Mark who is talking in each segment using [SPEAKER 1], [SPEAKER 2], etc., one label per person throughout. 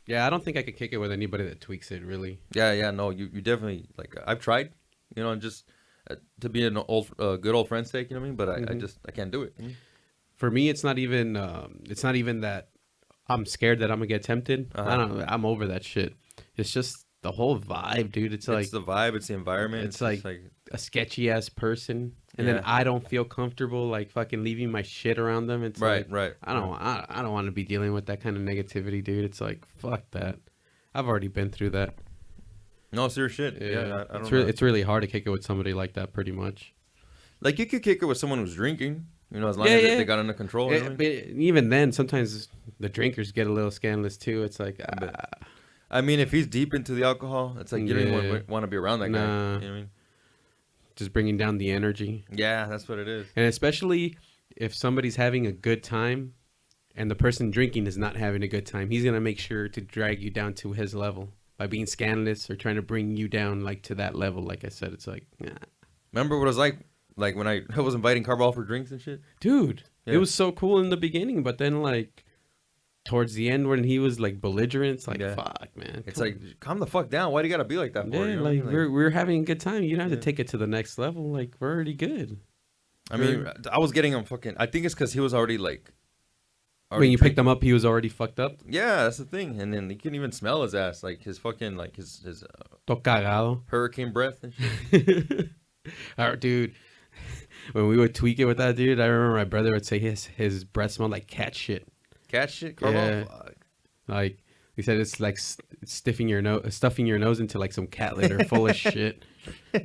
[SPEAKER 1] Yeah, I don't think I could kick it with anybody that tweaks it, really.
[SPEAKER 2] Yeah. No, you definitely like. I've tried, and just to be an good old friend's sake. You know what I mean? But I can't do it.
[SPEAKER 1] For me, it's not even that I'm scared that I'm gonna get tempted. I don't know. I'm over that shit. It's just the whole vibe, dude. It's like
[SPEAKER 2] the vibe. It's the environment.
[SPEAKER 1] It's like a sketchy ass person, and then I don't feel comfortable like fucking leaving my shit around them. It's
[SPEAKER 2] right.
[SPEAKER 1] I don't want to be dealing with that kind of negativity, dude. It's like fuck that. I've already been through that.
[SPEAKER 2] No, serious shit. Yeah, I don't
[SPEAKER 1] know. It's really hard to kick it with somebody like that, pretty much.
[SPEAKER 2] Like you could kick it with someone who's drinking. As long as they got under control.
[SPEAKER 1] But even then, sometimes the drinkers get a little scandalous too. It's like,
[SPEAKER 2] I mean, if he's deep into the alcohol, it's like you don't even want to be around that guy. You know what I mean?
[SPEAKER 1] Just bringing down the energy.
[SPEAKER 2] Yeah, that's what it is.
[SPEAKER 1] And especially if somebody's having a good time and the person drinking is not having a good time, he's going to make sure to drag you down to his level by being scandalous or trying to bring you down like to that level. Like I said, it's like, nah.
[SPEAKER 2] Remember what it was like when I was inviting Carval for drinks and shit?
[SPEAKER 1] Dude, it was so cool in the beginning, but then like towards the end when he was like belligerent, it's like, fuck, man.
[SPEAKER 2] It's like, calm the fuck down. Why do you gotta be like that for?
[SPEAKER 1] Yeah, like we're having a good time. You don't have to take it to the next level. Like, we're already good.
[SPEAKER 2] I mean, I was getting him fucking... I think it's because he was already like...
[SPEAKER 1] When you picked him up, he was already fucked up?
[SPEAKER 2] Yeah, that's the thing. And then you couldn't even smell his ass. Like, his fucking... Like, his
[SPEAKER 1] cagado.
[SPEAKER 2] Hurricane breath and shit.
[SPEAKER 1] Dude... When we would tweak it with that dude, I remember my brother would say his breath smelled like cat shit.
[SPEAKER 2] Cat shit? Yeah.
[SPEAKER 1] Like, he said it's like stuffing your nose into like some cat litter full of shit.
[SPEAKER 2] I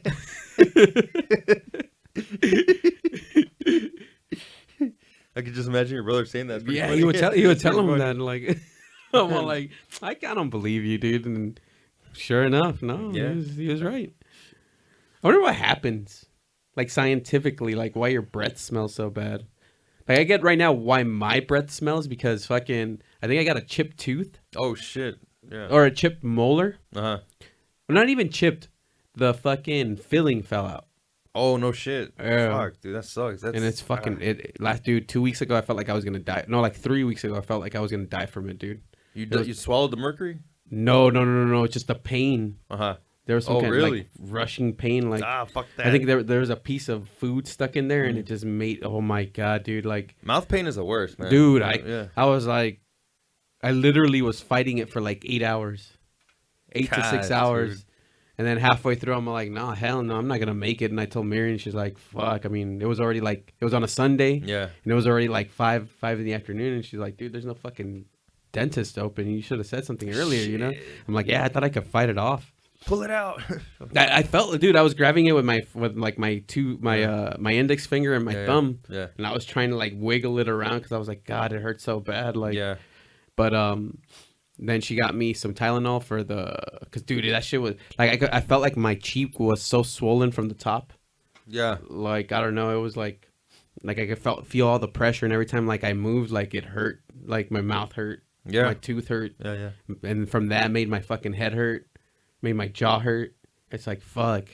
[SPEAKER 2] could just imagine your brother saying that.
[SPEAKER 1] Yeah, he would tell him that. Like, I'm like, I don't believe you, dude. And sure enough, no, he was right. I wonder what happens. Like scientifically, like why your breath smells so bad. Like I get right now why my breath smells because fucking I think I got a chipped tooth.
[SPEAKER 2] Oh shit. Yeah.
[SPEAKER 1] Or a chipped molar.
[SPEAKER 2] Uh-huh.
[SPEAKER 1] Well, not even chipped. The fucking filling fell out.
[SPEAKER 2] Oh no shit. Fuck, dude, that sucks.
[SPEAKER 1] And it's fucking last dude, 2 weeks ago I felt like I was gonna die. No, like 3 weeks ago I felt like I was gonna die from it, dude.
[SPEAKER 2] You swallowed the mercury?
[SPEAKER 1] No. It's just the pain.
[SPEAKER 2] Uh-huh.
[SPEAKER 1] There was some kind of like rushing pain. Like,
[SPEAKER 2] fuck that.
[SPEAKER 1] I think there was a piece of food stuck in there, and it just made. Oh my god, dude! Like
[SPEAKER 2] mouth pain is the worst, man.
[SPEAKER 1] Dude, I was like, I literally was fighting it for like 8 hours, 8 to 6 hours, dude. And then halfway through, I'm like, nah, hell no, I'm not gonna make it. And I told Miriam, she's like, fuck. I mean, it was already like it was on a Sunday, and it was already like 5 in the afternoon, and she's like, dude, there's no fucking dentist open. You should have said something earlier, you know? I'm like, yeah, I thought I could fight it off.
[SPEAKER 2] Pull it out.
[SPEAKER 1] I felt, dude. I was grabbing it with my index finger and my thumb, and I was trying to like wiggle it around because I was like, God, it hurts so bad. Like, but then she got me some Tylenol for because dude, that shit was like I felt like my cheek was so swollen from the top.
[SPEAKER 2] Yeah.
[SPEAKER 1] Like I don't know, it was like I could feel all the pressure, and every time like I moved, like it hurt, like my mouth hurt, my tooth hurt, and from that made my fucking head hurt. Made my jaw hurt. It's like, fuck.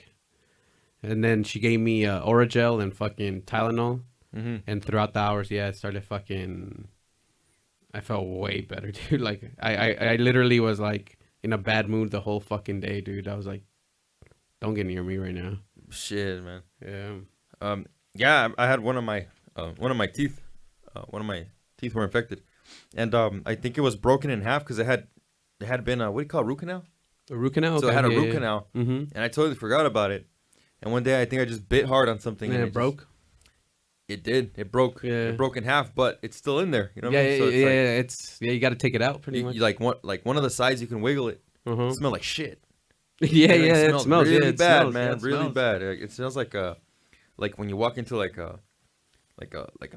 [SPEAKER 1] And then she gave me Oragel and fucking Tylenol. Mm-hmm. And throughout the hours, it started fucking... I felt way better, dude. Like, I literally was, like, in a bad mood the whole fucking day, dude. I was like, don't get near me right now.
[SPEAKER 2] Shit, man.
[SPEAKER 1] Yeah.
[SPEAKER 2] Yeah, I had one of my teeth. One of my teeth were infected. And I think it was broken in half because it had been, what do you call it, root canal?
[SPEAKER 1] A root canal?
[SPEAKER 2] So I had a root canal, and I totally forgot about it. And one day I think I just bit hard on something, and
[SPEAKER 1] it broke.
[SPEAKER 2] It did. It broke. Yeah. It broke in half, but it's still in there. You know what I mean?
[SPEAKER 1] So it's you got to take it out pretty much.
[SPEAKER 2] You like one of the sides you can wiggle it. It smells like shit.
[SPEAKER 1] It smells
[SPEAKER 2] really bad,
[SPEAKER 1] smells,
[SPEAKER 2] man. Really bad. It smells like when you walk into like a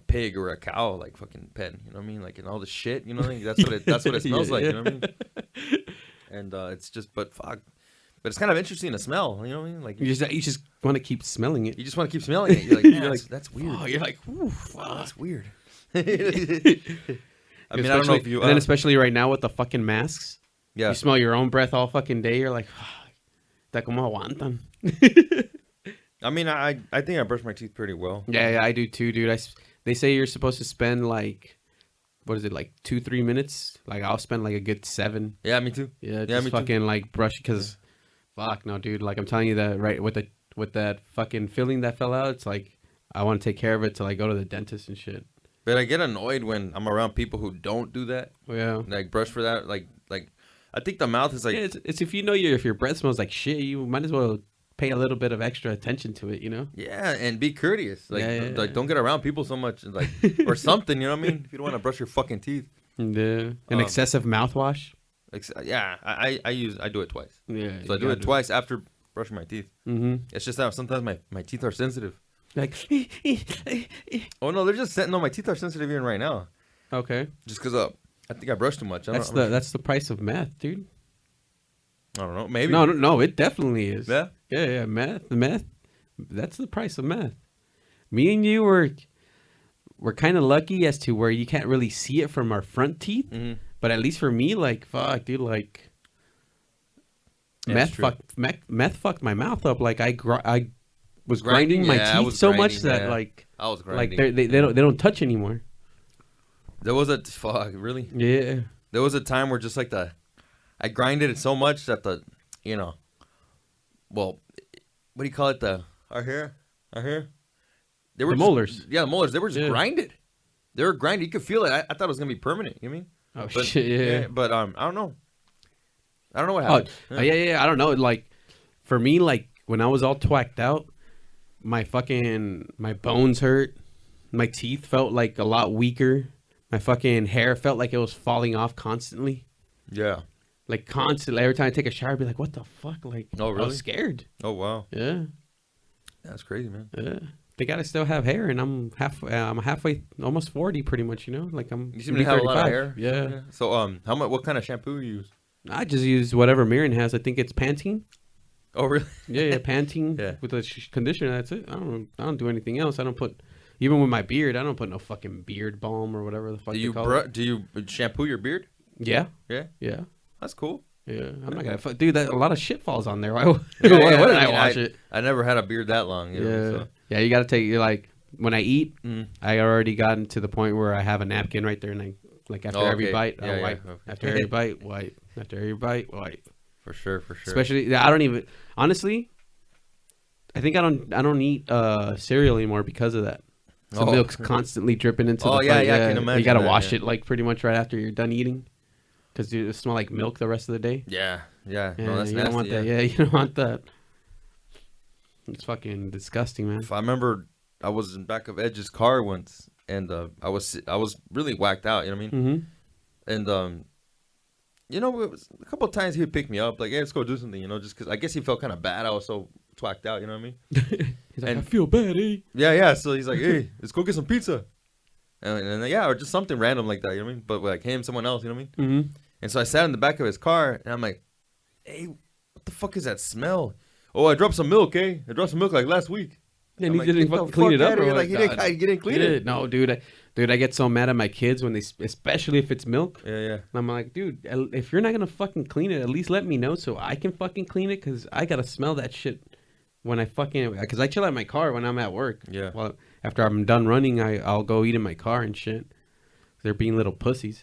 [SPEAKER 2] pig or a cow, like fucking pen. You know what I mean? Like and all the shit. You know what I mean? That's what it smells like. You know what I mean? And it's just, but it's kind of interesting to smell. You know what I mean? Like
[SPEAKER 1] you just want to keep smelling it.
[SPEAKER 2] You just want to keep smelling it. You're like, yeah, that's weird.
[SPEAKER 1] Oh, you're like, ooh,
[SPEAKER 2] that's weird.
[SPEAKER 1] I mean, I don't know if you. And then especially right now with the fucking masks. Yeah. You smell your own breath all fucking day. You're like, "Ta como aguantan."
[SPEAKER 2] I mean, I think I brush my teeth pretty well.
[SPEAKER 1] Yeah, I do too, dude. They say you're supposed to spend like what is it, like 2-3 minutes? Like I'll spend like a good 7.
[SPEAKER 2] Yeah, me too.
[SPEAKER 1] Yeah, just fucking too. Like brush because, fuck no, dude. Like I'm telling you that right with that fucking filling that fell out. It's like I want to take care of it till I go to the dentist and shit.
[SPEAKER 2] But I get annoyed when I'm around people who don't do that.
[SPEAKER 1] Yeah.
[SPEAKER 2] Like brush for that. Like I think the mouth is like.
[SPEAKER 1] Yeah, it's if you know if your breath smells like shit, you might as well pay a little bit of extra attention to it, you know?
[SPEAKER 2] Yeah, and be courteous. Like don't get around people so much, like or something. You know what I mean? If you don't want to brush your fucking teeth.
[SPEAKER 1] Yeah. An excessive mouthwash.
[SPEAKER 2] Yeah, I do it twice.
[SPEAKER 1] Yeah.
[SPEAKER 2] So I do it twice after brushing my teeth.
[SPEAKER 1] Mm-hmm.
[SPEAKER 2] It's just that sometimes my teeth are sensitive.
[SPEAKER 1] Like.
[SPEAKER 2] Oh no, they're just no. My teeth are sensitive even right now.
[SPEAKER 1] Okay.
[SPEAKER 2] Just because I think I brushed too much.
[SPEAKER 1] That's the price of meth, dude.
[SPEAKER 2] I don't know. Maybe.
[SPEAKER 1] No. It definitely is.
[SPEAKER 2] Yeah.
[SPEAKER 1] Yeah. Meth. That's the price of meth. Me and you were kind of lucky as to where you can't really see it from our front teeth, but at least for me, like fuck, dude, like meth fucked my mouth up. Like I was grinding my teeth so much that like
[SPEAKER 2] I was grinding.
[SPEAKER 1] Like they don't touch anymore.
[SPEAKER 2] There was a fuck really.
[SPEAKER 1] Yeah.
[SPEAKER 2] There was a time where just like I grinded it so much that well, what do you call it? Our hair. They were
[SPEAKER 1] the molars.
[SPEAKER 2] Yeah, the molars. They were just grinded. They were grinded. You could feel it. I thought it was gonna be permanent. You know what I mean?
[SPEAKER 1] Oh shit! Yeah.
[SPEAKER 2] But I don't know. I don't know what happened.
[SPEAKER 1] Yeah. I don't know. Like for me, like when I was all twacked out, my bones hurt. My teeth felt like a lot weaker. My fucking hair felt like it was falling off constantly.
[SPEAKER 2] Yeah.
[SPEAKER 1] Like constantly. Every time I take a shower, I'd be like, "What the fuck?" Like,
[SPEAKER 2] oh really?
[SPEAKER 1] I was scared.
[SPEAKER 2] Oh wow.
[SPEAKER 1] Yeah.
[SPEAKER 2] That's crazy, man.
[SPEAKER 1] Yeah. They gotta still have hair, and I'm halfway, almost 40, pretty much. You know, like
[SPEAKER 2] You seem to have 35. A lot of hair.
[SPEAKER 1] Yeah.
[SPEAKER 2] So how much? What kind of shampoo you use?
[SPEAKER 1] I just use whatever Mirren has. I think it's Pantene.
[SPEAKER 2] Oh really?
[SPEAKER 1] Yeah, Pantene. Yeah. With a conditioner. That's it. I don't do anything else. I don't put. Even with my beard, I don't put no fucking beard balm or whatever the fuck you call it.
[SPEAKER 2] Do you shampoo your beard?
[SPEAKER 1] Yeah.
[SPEAKER 2] Yeah?
[SPEAKER 1] Yeah.
[SPEAKER 2] That's cool.
[SPEAKER 1] Yeah. I'm not gonna... Dude, a lot of shit falls on there. Why didn't I wash it?
[SPEAKER 2] I never had a beard that long. You know, so.
[SPEAKER 1] Yeah, you gotta take... Like, when I eat, I already gotten to the point where I have a napkin right there, and I... Like, after every bite, I'll wipe. Okay. After every bite, wipe. After every bite, wipe.
[SPEAKER 2] For sure.
[SPEAKER 1] Especially... I don't even... Honestly, I think I don't eat cereal anymore because of that. So milk's constantly dripping into the plate.
[SPEAKER 2] I can imagine.
[SPEAKER 1] You gotta wash it like pretty much right after you're done eating, because it smell like milk the rest of the day.
[SPEAKER 2] Yeah. No, that's
[SPEAKER 1] you
[SPEAKER 2] nasty.
[SPEAKER 1] Don't want that. Yeah, you don't want that. It's fucking disgusting, man.
[SPEAKER 2] I remember I was in back of Edge's car once, and I was really whacked out. You know what I mean? Mm-hmm. And you know, it was a couple of times he would pick me up, like, hey, let's go do something. You know, just because I guess he felt kind of bad. I was so twacked out. You know what I mean?
[SPEAKER 1] He's like, I feel bad, eh?
[SPEAKER 2] Yeah. So he's like, hey, let's go get some pizza. And or just something random like that, you know what I mean? But like him, someone else, you know what I mean? Mm-hmm. And so I sat in the back of his car, and I'm like, hey, what the fuck is that smell? Oh, I dropped some milk, eh? I dropped some milk like last week.
[SPEAKER 1] And he didn't fucking clean it up? Or
[SPEAKER 2] like, he didn't clean it.
[SPEAKER 1] No, dude, I get so mad at my kids when especially if it's milk.
[SPEAKER 2] Yeah. And
[SPEAKER 1] I'm like, dude, if you're not going to fucking clean it, at least let me know so I can fucking clean it, because I got to smell that shit. When because I chill out my car when I'm at work.
[SPEAKER 2] Yeah.
[SPEAKER 1] Well, after I'm done running, I'll go eat in my car and shit. They're being little pussies.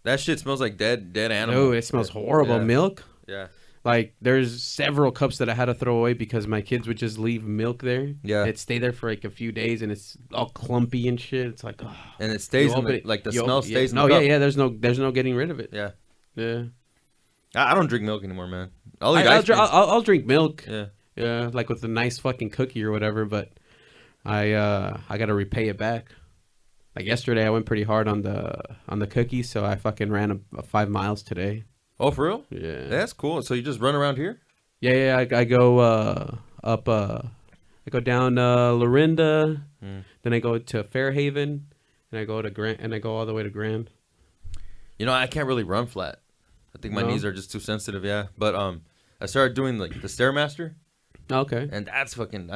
[SPEAKER 2] That shit smells like dead animal.
[SPEAKER 1] Oh, it smells horrible. Yeah. Milk.
[SPEAKER 2] Yeah.
[SPEAKER 1] Like there's several cups that I had to throw away because my kids would just leave milk there.
[SPEAKER 2] Yeah.
[SPEAKER 1] It'd stay there for like a few days and it's all clumpy and shit. It's like, oh.
[SPEAKER 2] And it stays in the smell stays in the cup.
[SPEAKER 1] No, yeah. There's no getting rid of it.
[SPEAKER 2] Yeah.
[SPEAKER 1] Yeah.
[SPEAKER 2] I don't drink milk anymore, man.
[SPEAKER 1] I'll drink milk.
[SPEAKER 2] Yeah.
[SPEAKER 1] Yeah, like with a nice fucking cookie or whatever, but I gotta repay it back. Like yesterday, I went pretty hard on the cookies, so I fucking ran a 5 miles today.
[SPEAKER 2] Oh, for real?
[SPEAKER 1] Yeah.
[SPEAKER 2] That's cool. So you just run around here?
[SPEAKER 1] Yeah. I go up. I go down Lorinda, then I go to Fairhaven, and I go to Grand, and I go all the way to Grand.
[SPEAKER 2] You know, I can't really run flat. I think my knees are just too sensitive. Yeah, but I started doing like the Stairmaster.
[SPEAKER 1] Okay.
[SPEAKER 2] And that's fucking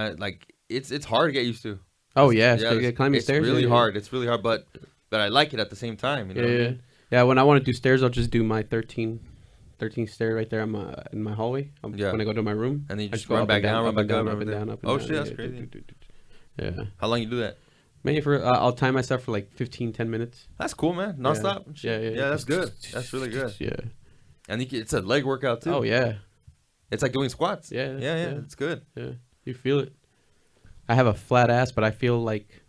[SPEAKER 2] it's hard to get used to.
[SPEAKER 1] Oh yeah, climbing stairs.
[SPEAKER 2] It's really hard. It's really hard, but I like it at the same time. You know what I mean?
[SPEAKER 1] Yeah. When I want to do stairs, I'll just do my 13 stair right there in my hallway. When I go to my room,
[SPEAKER 2] and then you just run back down, up and down.
[SPEAKER 1] Oh
[SPEAKER 2] shit, that's crazy.
[SPEAKER 1] Yeah.
[SPEAKER 2] How long you do that?
[SPEAKER 1] Maybe I'll time myself for like 10 minutes.
[SPEAKER 2] That's cool, man. Nonstop.
[SPEAKER 1] Yeah.
[SPEAKER 2] That's good. That's really good.
[SPEAKER 1] Yeah.
[SPEAKER 2] And it's a leg workout too.
[SPEAKER 1] Oh yeah.
[SPEAKER 2] It's like doing squats.
[SPEAKER 1] Yeah.
[SPEAKER 2] It's good.
[SPEAKER 1] Yeah. You feel it. I have a flat ass, but I feel like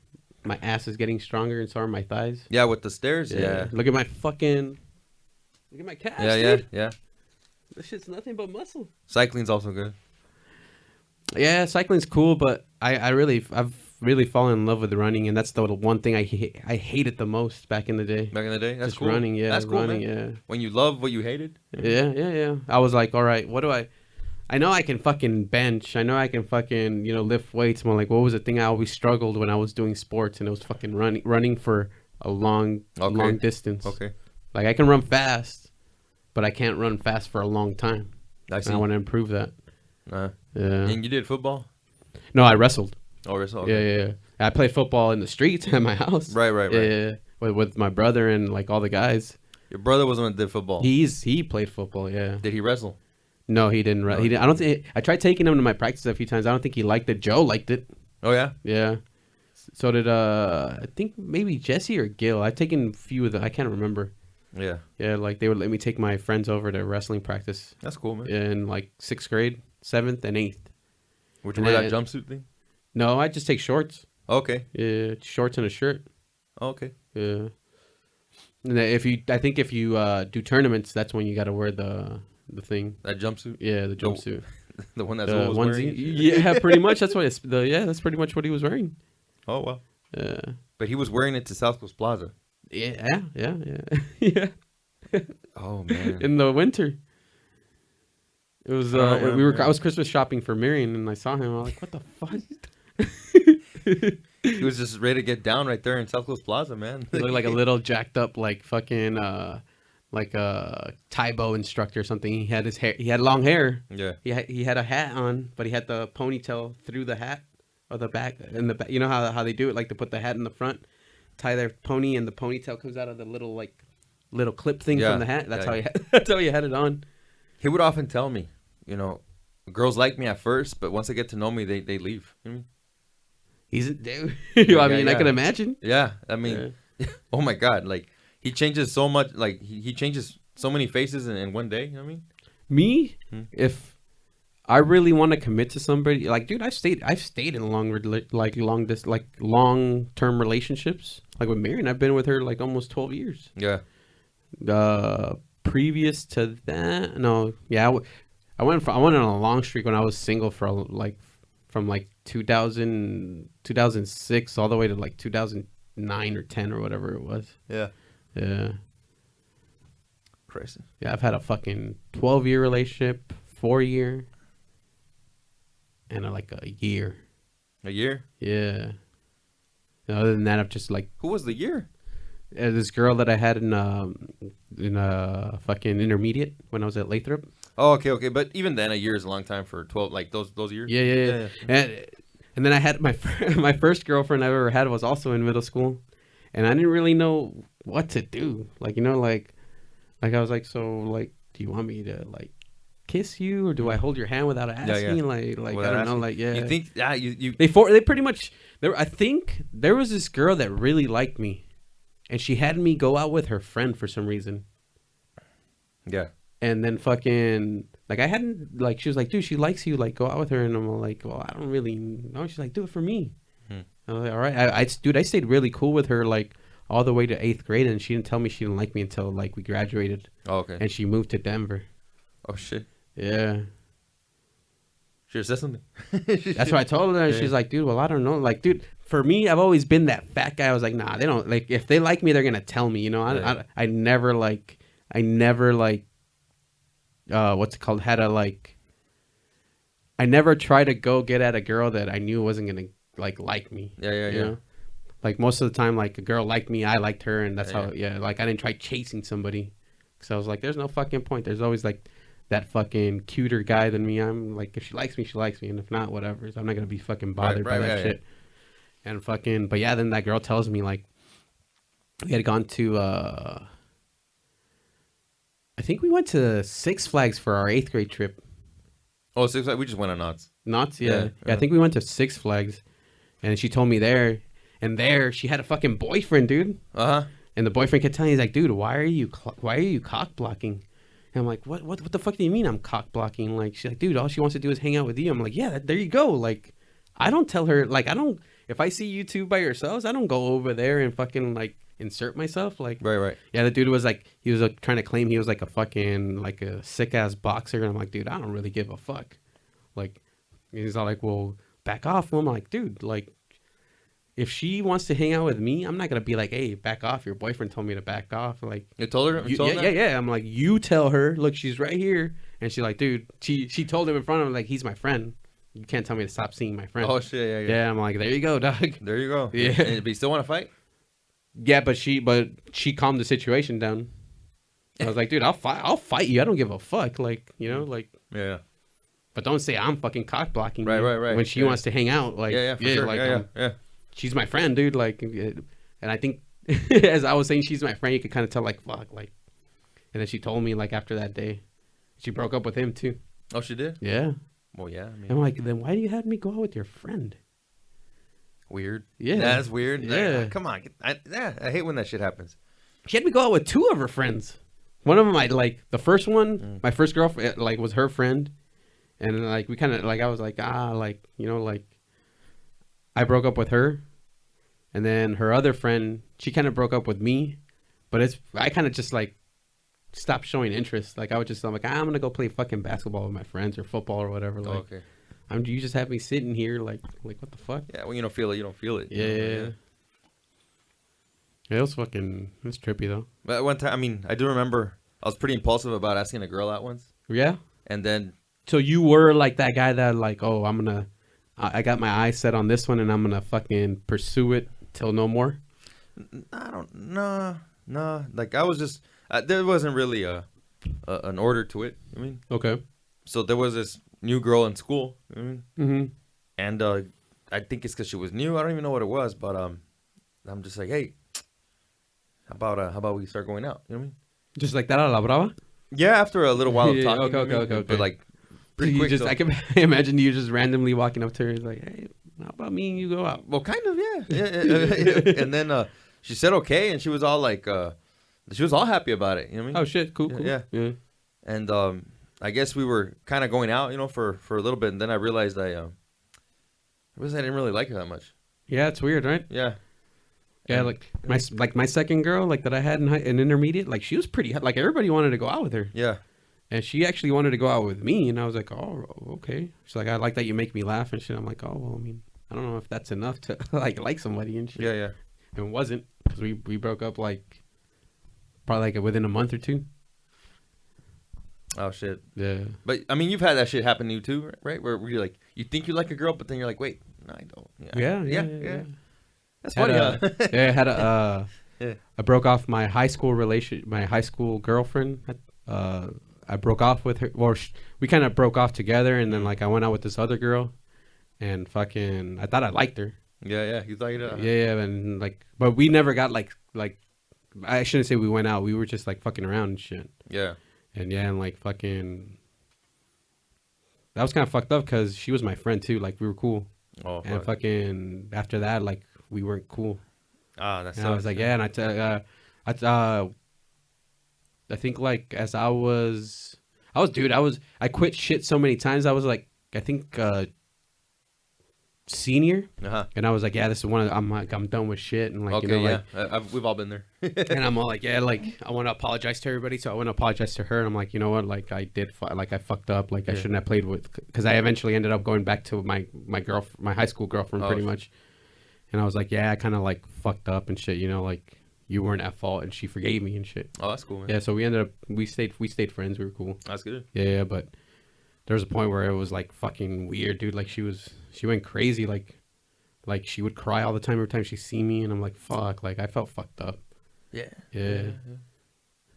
[SPEAKER 1] my ass is getting stronger, and so are my thighs.
[SPEAKER 2] Yeah, with the stairs. Yeah.
[SPEAKER 1] Look at my calves.
[SPEAKER 2] Yeah.
[SPEAKER 1] Dude. This shit's nothing but muscle.
[SPEAKER 2] Cycling's also good.
[SPEAKER 1] Yeah, cycling's cool, but I've really fallen in love with running, and that's the one thing I hated the most back in the day.
[SPEAKER 2] That's
[SPEAKER 1] just
[SPEAKER 2] cool.
[SPEAKER 1] Running, yeah.
[SPEAKER 2] That's cool,
[SPEAKER 1] running,
[SPEAKER 2] man.
[SPEAKER 1] yeah.
[SPEAKER 2] When you love what you hated.
[SPEAKER 1] Yeah. I was like, all right, what do I know I can fucking bench. I know I can fucking, lift weights. I'm like, what was the thing I always struggled when I was doing sports? And it was fucking running for a long distance.
[SPEAKER 2] Okay.
[SPEAKER 1] Like, I can run fast, but I can't run fast for a long time.
[SPEAKER 2] I see.
[SPEAKER 1] And I want to improve that.
[SPEAKER 2] Yeah.
[SPEAKER 1] And
[SPEAKER 2] you did football?
[SPEAKER 1] No, I wrestled.
[SPEAKER 2] Oh, wrestled. Okay.
[SPEAKER 1] Yeah. I played football in the streets at my house.
[SPEAKER 2] Right.
[SPEAKER 1] Yeah. With my brother and like all the guys.
[SPEAKER 2] Your brother was the one that did football.
[SPEAKER 1] He played football. Yeah.
[SPEAKER 2] Did he wrestle?
[SPEAKER 1] No, he didn't. He didn't. I don't think. I tried taking him to my practice a few times. I don't think he liked it. Joe liked it.
[SPEAKER 2] Oh yeah.
[SPEAKER 1] Yeah. So did I think maybe Jesse or Gil. I've taken a few of them. I can't remember.
[SPEAKER 2] Yeah.
[SPEAKER 1] Yeah, like they would let me take my friends over to wrestling practice.
[SPEAKER 2] That's cool, man.
[SPEAKER 1] In like 6th grade, 7th, and 8th.
[SPEAKER 2] Would you wear that jumpsuit thing?
[SPEAKER 1] No, I just take shorts.
[SPEAKER 2] Okay.
[SPEAKER 1] Yeah, shorts and a shirt.
[SPEAKER 2] Okay.
[SPEAKER 1] Yeah. And if you do tournaments, that's when you got to wear the thing.
[SPEAKER 2] That jumpsuit.
[SPEAKER 1] Yeah, the jumpsuit.
[SPEAKER 2] The one that's always wearing.
[SPEAKER 1] Yeah, pretty much. That's what that's pretty much what he was wearing.
[SPEAKER 2] Oh wow.
[SPEAKER 1] Yeah.
[SPEAKER 2] But he was wearing it to South Coast Plaza.
[SPEAKER 1] Yeah.
[SPEAKER 2] Oh man.
[SPEAKER 1] In the winter. It was I was Christmas shopping for Miriam, and I saw him. I was like, what the fuck?
[SPEAKER 2] He was just ready to get down right there in South Coast Plaza, man.
[SPEAKER 1] He looked like a little jacked up, like fucking like a Taibo instructor or something. He had his hair. He had long hair.
[SPEAKER 2] Yeah.
[SPEAKER 1] He had a hat on, but he had the ponytail through the hat or the back. In the back, you know how they do it, like to put the hat in the front, tie their pony, and the ponytail comes out of the little clip thing from the hat. That's how he had it on.
[SPEAKER 2] He would often tell me, girls like me at first, but once they get to know me, they leave. You know what I mean?
[SPEAKER 1] He's a dude. I can imagine.
[SPEAKER 2] Yeah, I mean, oh my God, like he changes so much. Like he changes so many faces in one day. You know what I mean?
[SPEAKER 1] Me, if I really want to commit to somebody, like dude, I've stayed in long term relationships. Like with Marion, I've been with her like almost 12 years.
[SPEAKER 2] Yeah.
[SPEAKER 1] Previous to that, no, yeah, I went on a long streak when I was single for from 2006 all the way to like 2009 or 10 or whatever it was.
[SPEAKER 2] Yeah. Crazy.
[SPEAKER 1] Yeah, I've had a fucking 12-year relationship, 4-year, and a year.
[SPEAKER 2] A year?
[SPEAKER 1] Yeah. And other than that, I've just like.
[SPEAKER 2] Who was the year?
[SPEAKER 1] This girl that I had in fucking intermediate when I was at Lathrop.
[SPEAKER 2] Oh, okay. But even then, a year is a long time for 12, like those years.
[SPEAKER 1] Yeah. And then I had my first girlfriend I ever had was also in middle school, and I didn't really know what to do. Like I was like, so like, do you want me to like kiss you, or do I hold your hand without asking? Like without I don't know, like
[SPEAKER 2] You think you
[SPEAKER 1] they pretty much I think there was this girl that really liked me. And she had me go out with her friend for some reason.
[SPEAKER 2] Yeah.
[SPEAKER 1] And then fucking, like I hadn't, like she was like, dude, she likes you, like go out with her. And I'm like, well, I don't really know. She's like, do it for me. I was like, all right. I stayed really cool with her like all the way to 8th grade. And she didn't tell me she didn't like me until like we graduated.
[SPEAKER 2] Oh, okay.
[SPEAKER 1] And she moved to Denver.
[SPEAKER 2] Oh, shit.
[SPEAKER 1] Yeah.
[SPEAKER 2] She said something.
[SPEAKER 1] That's what I told her. And she's like, dude, well, I don't know. Like, dude, for me, I've always been that fat guy. I was like, nah, they don't like, if they like me, they're going to tell me, I never what's it called? I never tried to go get at a girl that I knew wasn't going to like me.
[SPEAKER 2] Yeah.
[SPEAKER 1] You know? Like most of the time, like a girl liked me, I liked her. And that's like I didn't try chasing somebody. Cause I was like, there's no fucking point. There's always like that fucking cuter guy than me. I'm like, if she likes me, she likes me. And if not, whatever. So I'm not going to be fucking bothered by that shit. And fucking, but yeah, then that girl tells me like, we had gone to, I think we went to Six Flags for our 8th grade trip.
[SPEAKER 2] Oh, Six Flags? We just went on Knott's.
[SPEAKER 1] Knott's, yeah. I think we went to Six Flags, and she told me there, And there, she had a fucking boyfriend, dude. And the boyfriend kept telling me, he's like, dude, why are you cock blocking? And I'm like, what the fuck do you mean I'm cock blocking? Like, she's like, dude, all she wants to do is hang out with you. I'm like, yeah, there you go. Like, I don't tell her, like, if I see you two by yourselves, I don't go over there and fucking, like, insert myself. Like,
[SPEAKER 2] right.
[SPEAKER 1] Yeah, the dude was like, he was trying to claim he was like a fucking, like a sick ass boxer. And I'm like, dude, I don't really give a fuck. Like, he's all like, well, back off. And I'm like, dude, like, if she wants to hang out with me, I'm not going to be like, hey, back off. Your boyfriend told me to back off. Like,
[SPEAKER 2] you told her?
[SPEAKER 1] Yeah. I'm like, you tell her, look, she's right here. And she's like, dude, she told him in front of him, like, he's my friend. You can't tell me to stop seeing my friend.
[SPEAKER 2] Oh, shit, yeah.
[SPEAKER 1] Yeah, I'm like, there you go, dog.
[SPEAKER 2] There you go.
[SPEAKER 1] Yeah.
[SPEAKER 2] But you still want to fight?
[SPEAKER 1] Yeah, but she calmed the situation down. I was like, dude, I'll fight you. I don't give a fuck. Like, you know, like.
[SPEAKER 2] Yeah.
[SPEAKER 1] But don't say I'm fucking cock blocking.
[SPEAKER 2] Right.
[SPEAKER 1] When she wants to hang out, like,
[SPEAKER 2] for sure.
[SPEAKER 1] like,
[SPEAKER 2] yeah.
[SPEAKER 1] She's my friend, dude. Like, and I think as I was saying, she's my friend. You could kind of tell, like, fuck, like. And then she told me, like, after that day, she broke up with him too.
[SPEAKER 2] Oh, she did?
[SPEAKER 1] Yeah.
[SPEAKER 2] Well, yeah. I mean,
[SPEAKER 1] I'm like, then why do you have me go out with your friend?
[SPEAKER 2] Weird.
[SPEAKER 1] Yeah.
[SPEAKER 2] That's weird.
[SPEAKER 1] Yeah.
[SPEAKER 2] Come on. I hate when that shit happens.
[SPEAKER 1] She had me go out with two of her friends. One of them, the first one, my first girlfriend, like, was her friend. And, like, we kind of, like, I was like, like, you know, like, I broke up with her. And then her other friend, she kind of broke up with me. But I kind of just, like, stopped showing interest. Like, I'm like, I'm going to go play fucking basketball with my friends or football or whatever. Like,
[SPEAKER 2] okay.
[SPEAKER 1] You just have me sitting here, like, what the fuck?
[SPEAKER 2] Yeah, when you don't feel it, you don't feel it.
[SPEAKER 1] Yeah. It was trippy, though.
[SPEAKER 2] But one time, I mean, I do remember I was pretty impulsive about asking a girl out once.
[SPEAKER 1] Yeah?
[SPEAKER 2] And then...
[SPEAKER 1] So you were, like, that guy that, like, oh, I got my eyes set on this one and I'm going to fucking pursue it till no more?
[SPEAKER 2] I don't... No. Like, I was just... there wasn't really an order to it. I mean...
[SPEAKER 1] Okay.
[SPEAKER 2] So there was this new girl in school. I mean,
[SPEAKER 1] mm-hmm.
[SPEAKER 2] And I think it's because she was new. I don't even know what it was, but I'm just like, hey, how about we start going out? You know what I mean?
[SPEAKER 1] Just like that a la brava?
[SPEAKER 2] Yeah, after a little while of talking.
[SPEAKER 1] Okay.
[SPEAKER 2] But like, pretty quick.
[SPEAKER 1] I can imagine you just randomly walking up to her and like, hey, how about me and you go out?
[SPEAKER 2] Well, kind of, yeah. And then she said okay, and she was all like, she was all happy about it. You know what I mean?
[SPEAKER 1] Oh shit, cool.
[SPEAKER 2] Yeah. And I guess we were kind of going out, you know, for a little bit, and then I realized I didn't really like her that much.
[SPEAKER 1] Yeah, it's weird, right?
[SPEAKER 2] Yeah.
[SPEAKER 1] Yeah, like my second girl, like that I had in intermediate, like she was pretty, like everybody wanted to go out with her.
[SPEAKER 2] Yeah.
[SPEAKER 1] And she actually wanted to go out with me, and I was like, oh, okay. She's like, I like that you make me laugh and shit. I'm like, oh, well, I mean, I don't know if that's enough to like somebody and shit.
[SPEAKER 2] Yeah.
[SPEAKER 1] And it wasn't, because we broke up like probably like within a month or two.
[SPEAKER 2] Oh shit.
[SPEAKER 1] Yeah.
[SPEAKER 2] But I mean, you've had that shit happen to you too, right? Where you're like, you think you like a girl, but then you're like, wait, no, I don't.
[SPEAKER 1] Yeah.
[SPEAKER 2] That's funny, huh?
[SPEAKER 1] Yeah, I had I broke off my high school girlfriend. I broke off with her, or we kind of broke off together, and then like I went out with this other girl, and fucking, I thought I liked her.
[SPEAKER 2] Yeah, you thought you did.
[SPEAKER 1] Yeah, and like, but we never got like, I shouldn't say we went out. We were just like fucking around and shit.
[SPEAKER 2] Yeah.
[SPEAKER 1] And like fucking, that was kind of fucked up because she was my friend too. Like we were cool.
[SPEAKER 2] Oh.
[SPEAKER 1] And fucking after that, like we weren't cool.
[SPEAKER 2] That's.
[SPEAKER 1] I was like, yeah, and I think like as I quit shit so many times. I was like, I think senior, and I was like, yeah, this is I'm done with shit, and like,
[SPEAKER 2] okay,
[SPEAKER 1] you know,
[SPEAKER 2] like we've all been there.
[SPEAKER 1] And I'm all like, yeah, like I want to apologize to everybody, so I want to apologize to her, and I'm like, you know what, like I fucked up, like I shouldn't have played with, because I eventually ended up going back to my high school girlfriend pretty much, and I was like, yeah, I kind of like fucked up and shit, you know, like you weren't at fault, and she forgave me and shit.
[SPEAKER 2] Oh, that's cool, man.
[SPEAKER 1] Yeah, so we stayed friends, we were cool.
[SPEAKER 2] That's good.
[SPEAKER 1] Yeah, but there was a point where it was like fucking weird, dude. Like she went crazy. Like she would cry all the time every time she see me, and I'm like, fuck. Like I felt fucked up.
[SPEAKER 2] Yeah.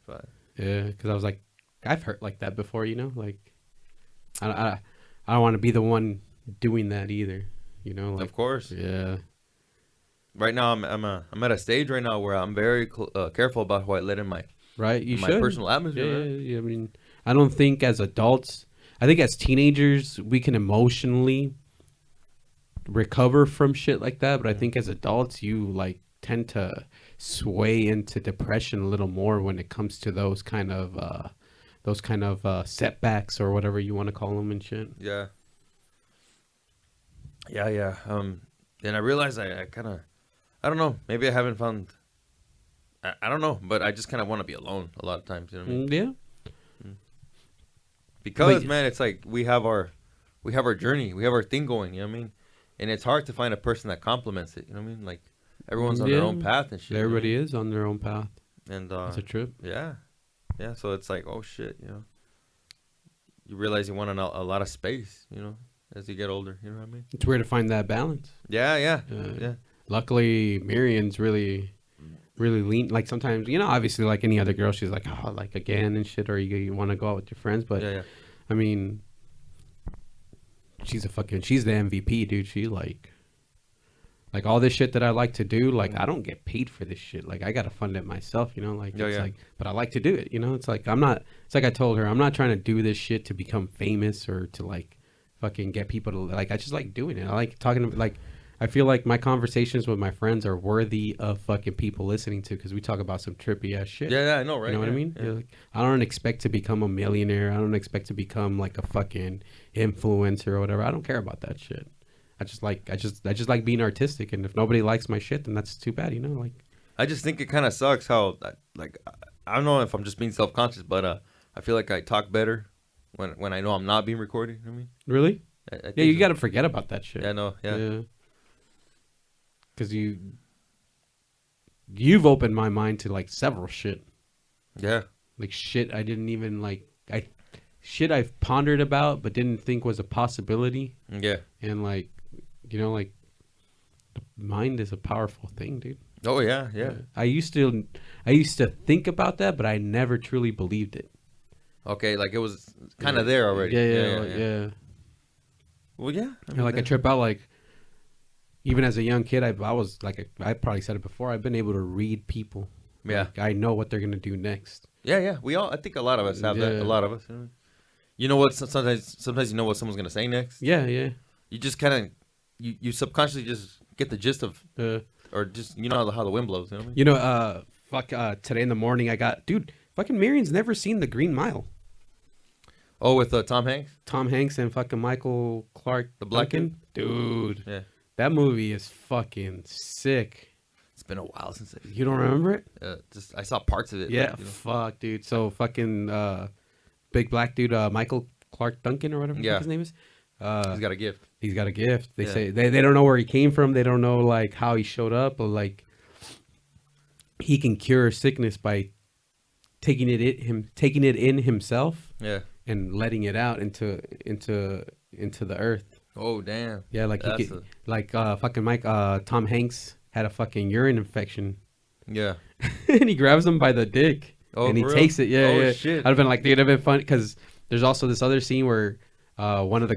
[SPEAKER 1] But yeah, because I was like, I've hurt like that before, you know. Like I don't want to be the one doing that either, you know. Like,
[SPEAKER 2] of course.
[SPEAKER 1] Yeah.
[SPEAKER 2] Right now, I'm at a stage right now where I'm very careful about who I let in my personal atmosphere.
[SPEAKER 1] Yeah. I mean, I don't think as adults. I think as teenagers, we can emotionally recover from shit like that. But I think as adults, you like tend to sway into depression a little more when it comes to those kind of setbacks or whatever you want to call them and shit.
[SPEAKER 2] Yeah. And I realized I kind of, I don't know, maybe I haven't found, I don't know, but I just kind of want to be alone a lot of times, you know what I mean?
[SPEAKER 1] Yeah.
[SPEAKER 2] Because, man, it's like we have our journey, we have our thing going, you know what I mean? And it's hard to find a person that complements it, you know what I mean? Like, everyone's on their own path and shit.
[SPEAKER 1] Everybody is on their own path.
[SPEAKER 2] And
[SPEAKER 1] it's a trip.
[SPEAKER 2] Yeah. Yeah, so it's like, oh, shit, you know? You realize you want a lot of space, you know? As you get older, you know what I mean?
[SPEAKER 1] It's weird to find that balance.
[SPEAKER 2] Yeah.
[SPEAKER 1] Luckily, Miriam's really lean. Like sometimes, you know, obviously, like any other girl, she's like, oh, like again and shit, or you want to go out with your friends. But
[SPEAKER 2] yeah.
[SPEAKER 1] I mean, she's the MVP, dude. She like all this shit that I like to do. Like I don't get paid for this shit. Like I gotta fund it myself, you know. Like like, but I like to do it, you know. It's like It's like I told her, I'm not trying to do this shit to become famous or to like fucking get people to like. I just like doing it. I like talking to like. I feel like my conversations with my friends are worthy of fucking people listening to because we talk about some trippy ass shit.
[SPEAKER 2] Yeah, I know, right?
[SPEAKER 1] You know what I mean?
[SPEAKER 2] Yeah.
[SPEAKER 1] Like, I don't expect to become a millionaire. I don't expect to become like a fucking influencer or whatever. I don't care about that shit. I just like being artistic, and if nobody likes my shit, then that's too bad, you know? Like,
[SPEAKER 2] I just think it kind of sucks how like I don't know if I'm just being self-conscious, but I feel like I talk better when I know I'm not being recorded. You know what I mean?
[SPEAKER 1] Really?
[SPEAKER 2] I think
[SPEAKER 1] yeah, you got to forget about that shit.
[SPEAKER 2] Yeah, no, yeah.
[SPEAKER 1] Because you've opened my mind to like several shit.
[SPEAKER 2] Yeah.
[SPEAKER 1] Like shit I didn't even like. Shit I've pondered about but didn't think was a possibility.
[SPEAKER 2] Yeah.
[SPEAKER 1] And like, you know, like the mind is a powerful thing, dude.
[SPEAKER 2] Oh yeah.
[SPEAKER 1] I used to think about that, but I never truly believed it.
[SPEAKER 2] Okay, like it was kind of there already.
[SPEAKER 1] Yeah.
[SPEAKER 2] Well, yeah.
[SPEAKER 1] I trip out like. Even as a young kid, I was like, I probably said it before. I've been able to read people.
[SPEAKER 2] Yeah,
[SPEAKER 1] like, I know what they're gonna do next.
[SPEAKER 2] Yeah. I think a lot of us have that. A lot of us. You know what? Sometimes you know what someone's gonna say next.
[SPEAKER 1] Yeah.
[SPEAKER 2] You just kind of, you subconsciously just get the gist of, or just you know how the wind blows. You know what I mean?
[SPEAKER 1] Today in the morning I got, dude. Fucking Miriam's never seen The Green Mile.
[SPEAKER 2] Oh, with Tom Hanks.
[SPEAKER 1] Tom Hanks and fucking Michael Clark.
[SPEAKER 2] The black
[SPEAKER 1] dude.
[SPEAKER 2] Yeah.
[SPEAKER 1] That movie is fucking sick.
[SPEAKER 2] It's been a while since
[SPEAKER 1] You don't remember it?
[SPEAKER 2] Just I saw parts of it.
[SPEAKER 1] Yeah, but, fuck, dude. So fucking big black dude, Michael Clark Duncan or whatever his name is.
[SPEAKER 2] He's got a gift.
[SPEAKER 1] They say they don't know where he came from. They don't know like how he showed up, but like he can cure sickness by taking it in himself.
[SPEAKER 2] Yeah.
[SPEAKER 1] And letting it out into the earth.
[SPEAKER 2] Oh damn!
[SPEAKER 1] Yeah, like fucking Tom Hanks had a fucking urine infection.
[SPEAKER 2] Yeah,
[SPEAKER 1] and he grabs him by the dick, and he takes it. Yeah.
[SPEAKER 2] Shit.
[SPEAKER 1] I'd have been like, dude, it'd been fun because there's also this other scene where one of the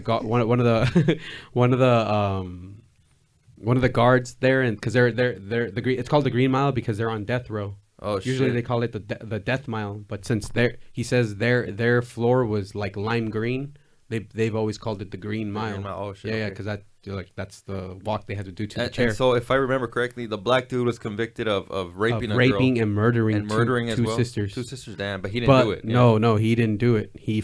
[SPEAKER 1] guards there, and because they're it's called the Green Mile because they're on death row.
[SPEAKER 2] Oh,
[SPEAKER 1] usually
[SPEAKER 2] shit.
[SPEAKER 1] They call it the death mile, but since he says their floor was like lime green. They've always called it the Green Mile.
[SPEAKER 2] Oh shit!
[SPEAKER 1] Yeah, because that's the walk they had to do to the chair.
[SPEAKER 2] And so, if I remember correctly, the black dude was convicted of raping a girl.
[SPEAKER 1] And murdering two sisters.
[SPEAKER 2] Two sisters, damn! But he didn't do it.
[SPEAKER 1] No, he didn't do it. He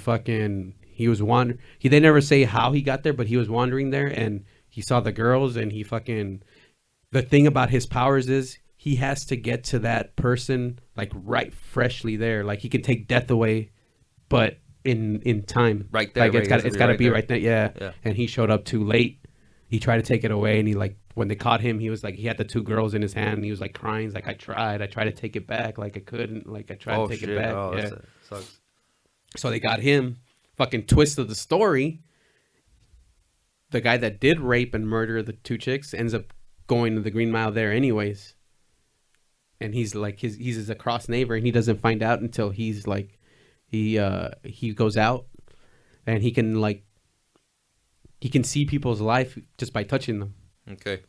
[SPEAKER 1] was wandering. They never say how he got there, but he was wandering there, and he saw the girls, and he fucking. The thing about his powers is he has to get to that person like right freshly there. Like he can take death away, but. In time,
[SPEAKER 2] right there,
[SPEAKER 1] like it's got to be right there. Yeah, and he showed up too late. He tried to take it away, and he like when they caught him, he was like he had the two girls in his hand, and he was like crying. He's like, I tried to take it back, like I couldn't, like I tried to take it back.
[SPEAKER 2] Oh, yeah, sucks.
[SPEAKER 1] So they got him. Fucking twist of the story. The guy that did rape and murder the two chicks ends up going to the Green Mile there anyways, and he's like he's his across neighbor, and he doesn't find out until he's like. He goes out and he can see people's life just by touching them.
[SPEAKER 2] Okay.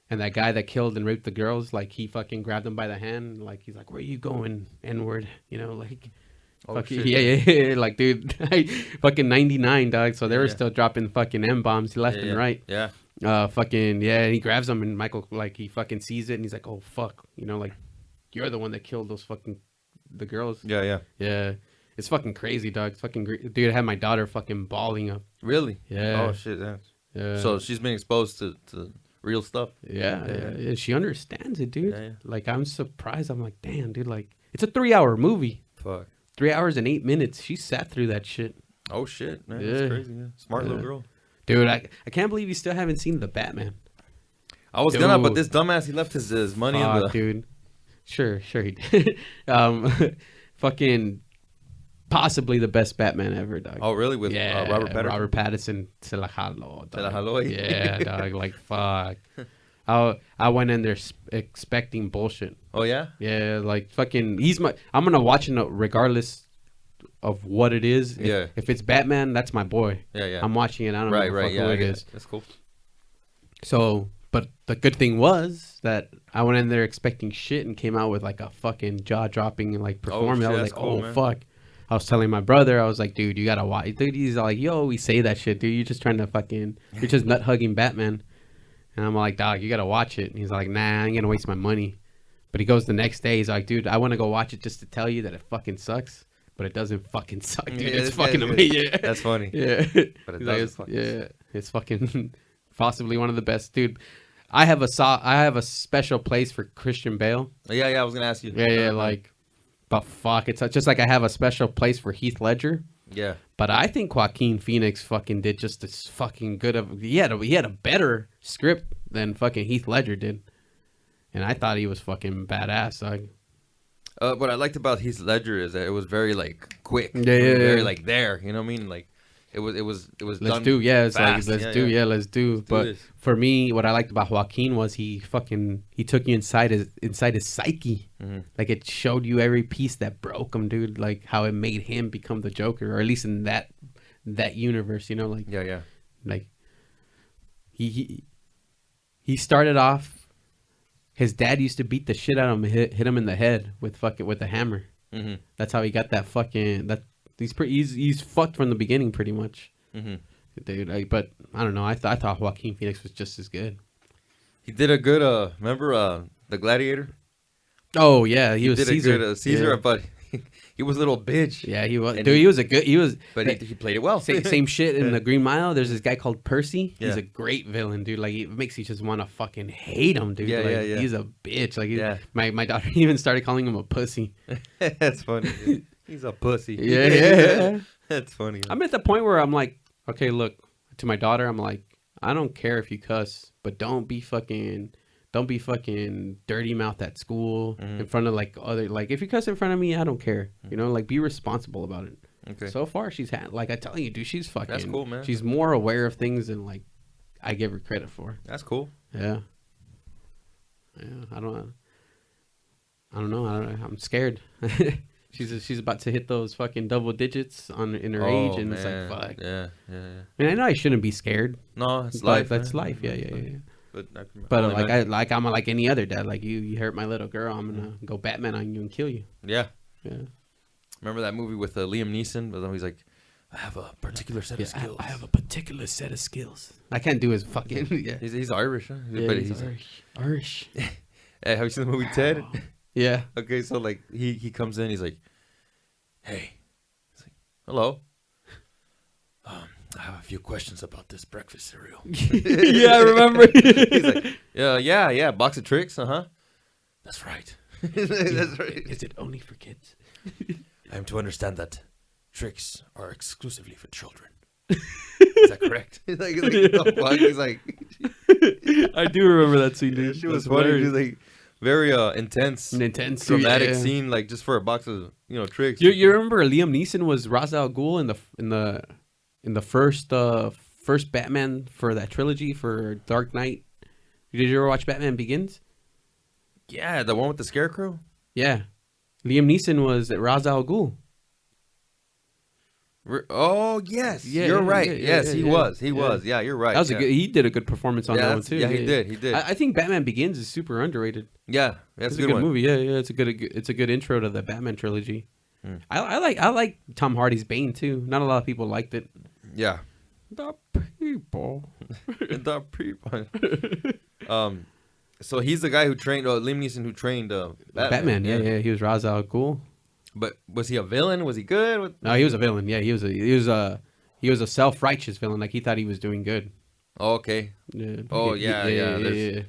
[SPEAKER 1] And that guy that killed and raped the girls, like he fucking grabbed them by the hand, like he's like, "Where are you going, N-word?" You know, like,
[SPEAKER 2] shit.
[SPEAKER 1] Yeah. Like, dude, fucking 99, dog. So they were still dropping fucking M-bombs left and right.
[SPEAKER 2] Yeah.
[SPEAKER 1] Fucking yeah, and he grabs him, and Michael like he fucking sees it, and he's like, "Oh fuck," like you're the one that killed the girls. Yeah. It's fucking crazy, dog. It's fucking great. Dude, I had my daughter fucking bawling up.
[SPEAKER 2] Really?
[SPEAKER 1] Yeah.
[SPEAKER 2] Oh shit.
[SPEAKER 1] Yeah.
[SPEAKER 2] So she's been exposed to real stuff.
[SPEAKER 1] Yeah. She understands it, dude.
[SPEAKER 2] Yeah.
[SPEAKER 1] Like I'm surprised. I'm like, damn, dude. Like it's a 3-hour movie.
[SPEAKER 2] Fuck.
[SPEAKER 1] 3 hours and 8 minutes. She sat through that shit.
[SPEAKER 2] Oh shit, man. That's crazy. Yeah. Smart little girl.
[SPEAKER 1] Dude, I can't believe you still haven't seen the Batman.
[SPEAKER 2] I was gonna, but this dumbass, he left his money in the...
[SPEAKER 1] Dude. Sure he did. Fucking possibly the best Batman ever, dog.
[SPEAKER 2] Oh, really? With Robert Pattinson?
[SPEAKER 1] Robert Pattinson, se la jaló, dog.
[SPEAKER 2] Se la jaló.
[SPEAKER 1] Yeah, dog. Like, fuck. I went in there expecting bullshit.
[SPEAKER 2] Oh, yeah?
[SPEAKER 1] Yeah, like, fucking... I'm gonna watch it regardless of what it is. If it's Batman, that's my boy.
[SPEAKER 2] Yeah.
[SPEAKER 1] I'm watching it. I don't know who it is.
[SPEAKER 2] That's cool.
[SPEAKER 1] So, but the good thing was that I went in there expecting shit and came out with like a fucking jaw-dropping like performance. I was like, cool, man. Fuck. I was telling my brother, I was like, dude, you gotta watch. Dude, he's like, yo, we say that shit, dude. You're just trying to you're just nut-hugging Batman. And I'm like, dog, you gotta watch it. And he's like, nah, I ain't gonna waste my money. But he goes the next day, he's like, dude, I want to go watch it just to tell you that it fucking sucks. But it doesn't fucking suck, dude. It's fucking amazing. Yeah.
[SPEAKER 2] That's funny.
[SPEAKER 1] Yeah.
[SPEAKER 2] But it doesn't
[SPEAKER 1] fucking suck. It's fucking possibly one of the best, dude. I have a special place for Christian Bale.
[SPEAKER 2] Yeah, I was gonna ask you.
[SPEAKER 1] Yeah, like, but fuck, it's just like I have a special place for Heath Ledger.
[SPEAKER 2] Yeah.
[SPEAKER 1] But I think Joaquin Phoenix fucking did just as fucking good of. He had a better script than fucking Heath Ledger did, and I thought he was fucking badass.
[SPEAKER 2] What I liked about Heath Ledger is that it was very like quick.
[SPEAKER 1] Yeah.
[SPEAKER 2] Very like there. You know what I mean? Like. It was
[SPEAKER 1] let's
[SPEAKER 2] done
[SPEAKER 1] do it's
[SPEAKER 2] fast.
[SPEAKER 1] like let's do. But for me, what I liked about Joaquin was he took you inside his psyche.
[SPEAKER 2] Mm-hmm.
[SPEAKER 1] Like it showed you every piece that broke him, dude. Like how it made him become the Joker, or at least in that universe, like like he started off. His dad used to beat the shit out of him, hit him in the head with a hammer.
[SPEAKER 2] Mm-hmm.
[SPEAKER 1] That's how he got that fucking He's fucked from the beginning, pretty much, dude. But I don't know. I thought Joaquin Phoenix was just as good.
[SPEAKER 2] He did a good. Remember the Gladiator?
[SPEAKER 1] Oh yeah, he was
[SPEAKER 2] did
[SPEAKER 1] Caesar.
[SPEAKER 2] A good Caesar, but he was a little bitch.
[SPEAKER 1] Yeah, he was. And dude, he was a good. He was.
[SPEAKER 2] But he played it well.
[SPEAKER 1] Same shit in the Green Mile. There's this guy called Percy.
[SPEAKER 2] Yeah.
[SPEAKER 1] He's a great villain, dude. Like it makes you just want to fucking hate him, dude.
[SPEAKER 2] Yeah.
[SPEAKER 1] He's a bitch. Like my daughter even started calling him a pussy.
[SPEAKER 2] That's funny. Dude. He's a pussy.
[SPEAKER 1] Yeah.
[SPEAKER 2] That's funny.
[SPEAKER 1] I'm at the point where I'm like, okay, look, to my daughter, I'm like, I don't care if you cuss, but don't be fucking dirty mouth at school in front of like other, like if you cuss in front of me, I don't care. Like be responsible about it.
[SPEAKER 2] Okay.
[SPEAKER 1] So far she's had, like I tell you, dude, she's fucking.
[SPEAKER 2] That's cool, man.
[SPEAKER 1] She's more aware of things than like I give her credit for.
[SPEAKER 2] That's cool.
[SPEAKER 1] Yeah. I don't know. I'm scared. She's about to hit those fucking double digits in her age, and it's like fuck.
[SPEAKER 2] Yeah.
[SPEAKER 1] I mean, I know I shouldn't be scared.
[SPEAKER 2] No, it's life.
[SPEAKER 1] That's life. Yeah. But I'm like any other dad. Like you hurt my little girl, I'm gonna go Batman on you and kill you.
[SPEAKER 2] Yeah.
[SPEAKER 1] Yeah.
[SPEAKER 2] Remember that movie with Liam Neeson? But then he's like, I have a particular set of skills.
[SPEAKER 1] I have a particular set of skills. I can't do his fucking. Yeah.
[SPEAKER 2] He's Irish, huh?
[SPEAKER 1] Yeah,
[SPEAKER 2] but
[SPEAKER 1] he's Irish.
[SPEAKER 2] Hey, have you seen the movie Ted?
[SPEAKER 1] Yeah.
[SPEAKER 2] Okay, so like he comes in, he's like, hey, he's like, hello. I have a few questions about this breakfast cereal.
[SPEAKER 1] Yeah, I remember.
[SPEAKER 2] He's like, yeah, box of tricks, That's right. That's right.
[SPEAKER 1] Is it only for kids?
[SPEAKER 2] I am to understand that tricks are exclusively for children. Is that correct? He's like, the fuck? He's like,
[SPEAKER 1] I do remember that scene, dude.
[SPEAKER 2] She was funny. She's like very intense, dramatic scene, like just for a box of tricks.
[SPEAKER 1] You remember Liam Neeson was Ra's al Ghul in the first Batman for that trilogy for Dark Knight. Did you ever watch Batman Begins?
[SPEAKER 2] Yeah, the one with the scarecrow.
[SPEAKER 1] Yeah, Liam Neeson was Ra's al Ghul.
[SPEAKER 2] Oh yes, you're right. Yes, he was. Yeah, you're right.
[SPEAKER 1] That was he did a good performance on that one too.
[SPEAKER 2] Yeah, he did.
[SPEAKER 1] I think Batman Begins is super underrated.
[SPEAKER 2] Yeah, that's
[SPEAKER 1] a good movie. Yeah, it's a good intro to the Batman trilogy. I like Tom Hardy's Bane too. Not a lot of people liked it.
[SPEAKER 2] Yeah.
[SPEAKER 1] The people.
[SPEAKER 2] The people. So he's the guy who trained Liam Neeson, who trained
[SPEAKER 1] Batman. Yeah, he was Ra's al Ghul.
[SPEAKER 2] But was he a villain? Was he good?
[SPEAKER 1] No, he was a villain. Yeah, he was a self-righteous villain. Like he thought he was doing good.
[SPEAKER 2] Oh, okay.
[SPEAKER 1] Yeah.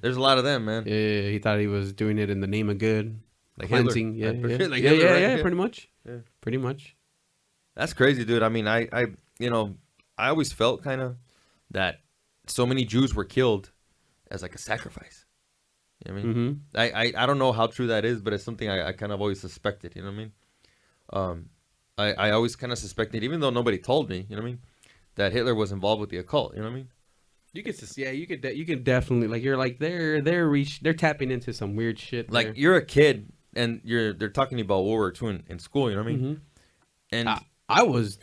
[SPEAKER 2] There's a lot of them, man.
[SPEAKER 1] Yeah, he thought he was doing it in the name of good,
[SPEAKER 2] like
[SPEAKER 1] cleansing.
[SPEAKER 2] Hitler.
[SPEAKER 1] Yeah,
[SPEAKER 2] like Hitler, right?
[SPEAKER 1] Pretty much.
[SPEAKER 2] Yeah.
[SPEAKER 1] Pretty much.
[SPEAKER 2] That's crazy, dude. I mean, I always felt kind of that so many Jews were killed as like a sacrifice. You know what I mean?
[SPEAKER 1] Mm-hmm.
[SPEAKER 2] I don't know how true that is, but it's something I kind of always suspected. You know what I mean? I always kind of suspected, even though nobody told me. You know what I mean? That Hitler was involved with the occult. You know what I mean?
[SPEAKER 1] You could definitely, like, you're like they're tapping into some weird shit.
[SPEAKER 2] Like you're a kid and they're talking to you about World War II in school. You know what I mean?
[SPEAKER 1] Mm-hmm.
[SPEAKER 2] And
[SPEAKER 1] I was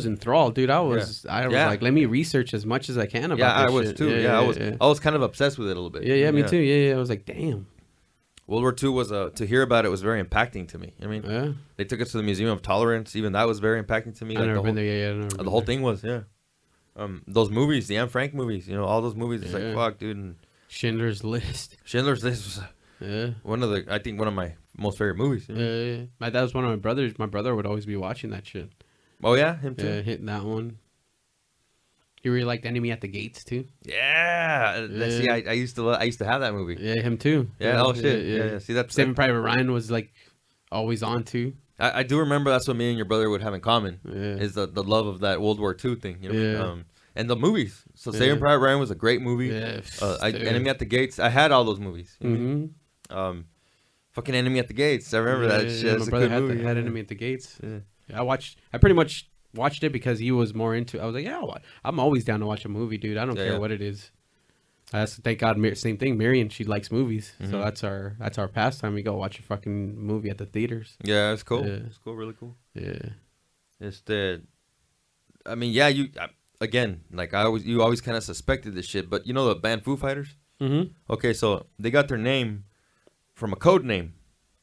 [SPEAKER 1] enthralled, dude. I was like, let me research as much as I can about this
[SPEAKER 2] I was
[SPEAKER 1] shit.
[SPEAKER 2] too. Yeah, I was kind of obsessed with it a little bit.
[SPEAKER 1] Yeah, me too. Yeah, I was like, damn.
[SPEAKER 2] World War II was to hear about it was very impacting to me. I mean, they took us to the Museum of Tolerance. Even that was very impacting to me.
[SPEAKER 1] I've never been there. Yeah,
[SPEAKER 2] the whole thing was those movies, the Anne Frank movies. You know, all those movies. It's like fuck, dude. And
[SPEAKER 1] Schindler's List.
[SPEAKER 2] Schindler's List was one of my most favorite movies. You know?
[SPEAKER 1] That was one of my brothers. My brother would always be watching that shit.
[SPEAKER 2] Oh yeah, him too.
[SPEAKER 1] Yeah, hitting that one. You really liked Enemy at the Gates too?
[SPEAKER 2] Yeah. See, I used to have that movie.
[SPEAKER 1] Yeah, him too.
[SPEAKER 2] Yeah. Oh shit. Yeah. See, that's
[SPEAKER 1] Saving Private Ryan was like always on too.
[SPEAKER 2] I do remember that's what me and your brother would have in common. Is the love of that World War II thing. You know? And the movies. So Saving Private Ryan was a great movie.
[SPEAKER 1] Yeah.
[SPEAKER 2] Enemy at the Gates. I had all those movies.
[SPEAKER 1] Mm-hmm.
[SPEAKER 2] Fucking Enemy at the Gates. I remember that shit.
[SPEAKER 1] My brother had Enemy at the Gates. Yeah. I pretty much watched it because he was more into. I was like, I'm always down to watch a movie, dude. I don't care what it is. Thank God, same thing. Marion, she likes movies, so that's our pastime. We go watch a fucking movie at the theaters.
[SPEAKER 2] Yeah, it's cool. It's cool, really cool.
[SPEAKER 1] Yeah,
[SPEAKER 2] I mean, yeah, again, like you always kind of suspected this shit, but you know the band Foo Fighters.
[SPEAKER 1] Mm-hmm.
[SPEAKER 2] Okay, so they got their name from a code name.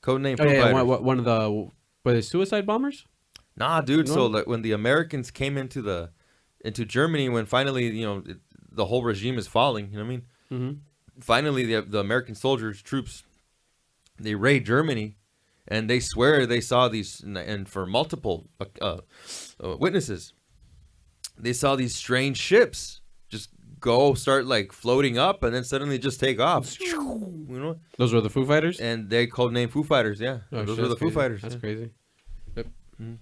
[SPEAKER 2] Foo Fighters.
[SPEAKER 1] One of the suicide bombers.
[SPEAKER 2] Nah, dude. No? So like, when the Americans came into Germany, when finally the whole regime is falling, you know what I mean?
[SPEAKER 1] Mm-hmm.
[SPEAKER 2] Finally, the American troops, they raid Germany, and they swear they saw these, and for multiple witnesses, they saw these strange ships just start like floating up, and then suddenly just take off. You know?
[SPEAKER 1] Those were the Foo Fighters,
[SPEAKER 2] and they codenamed Foo Fighters. Yeah, those were the Foo Fighters.
[SPEAKER 1] That's crazy. Yep. Mm-hmm.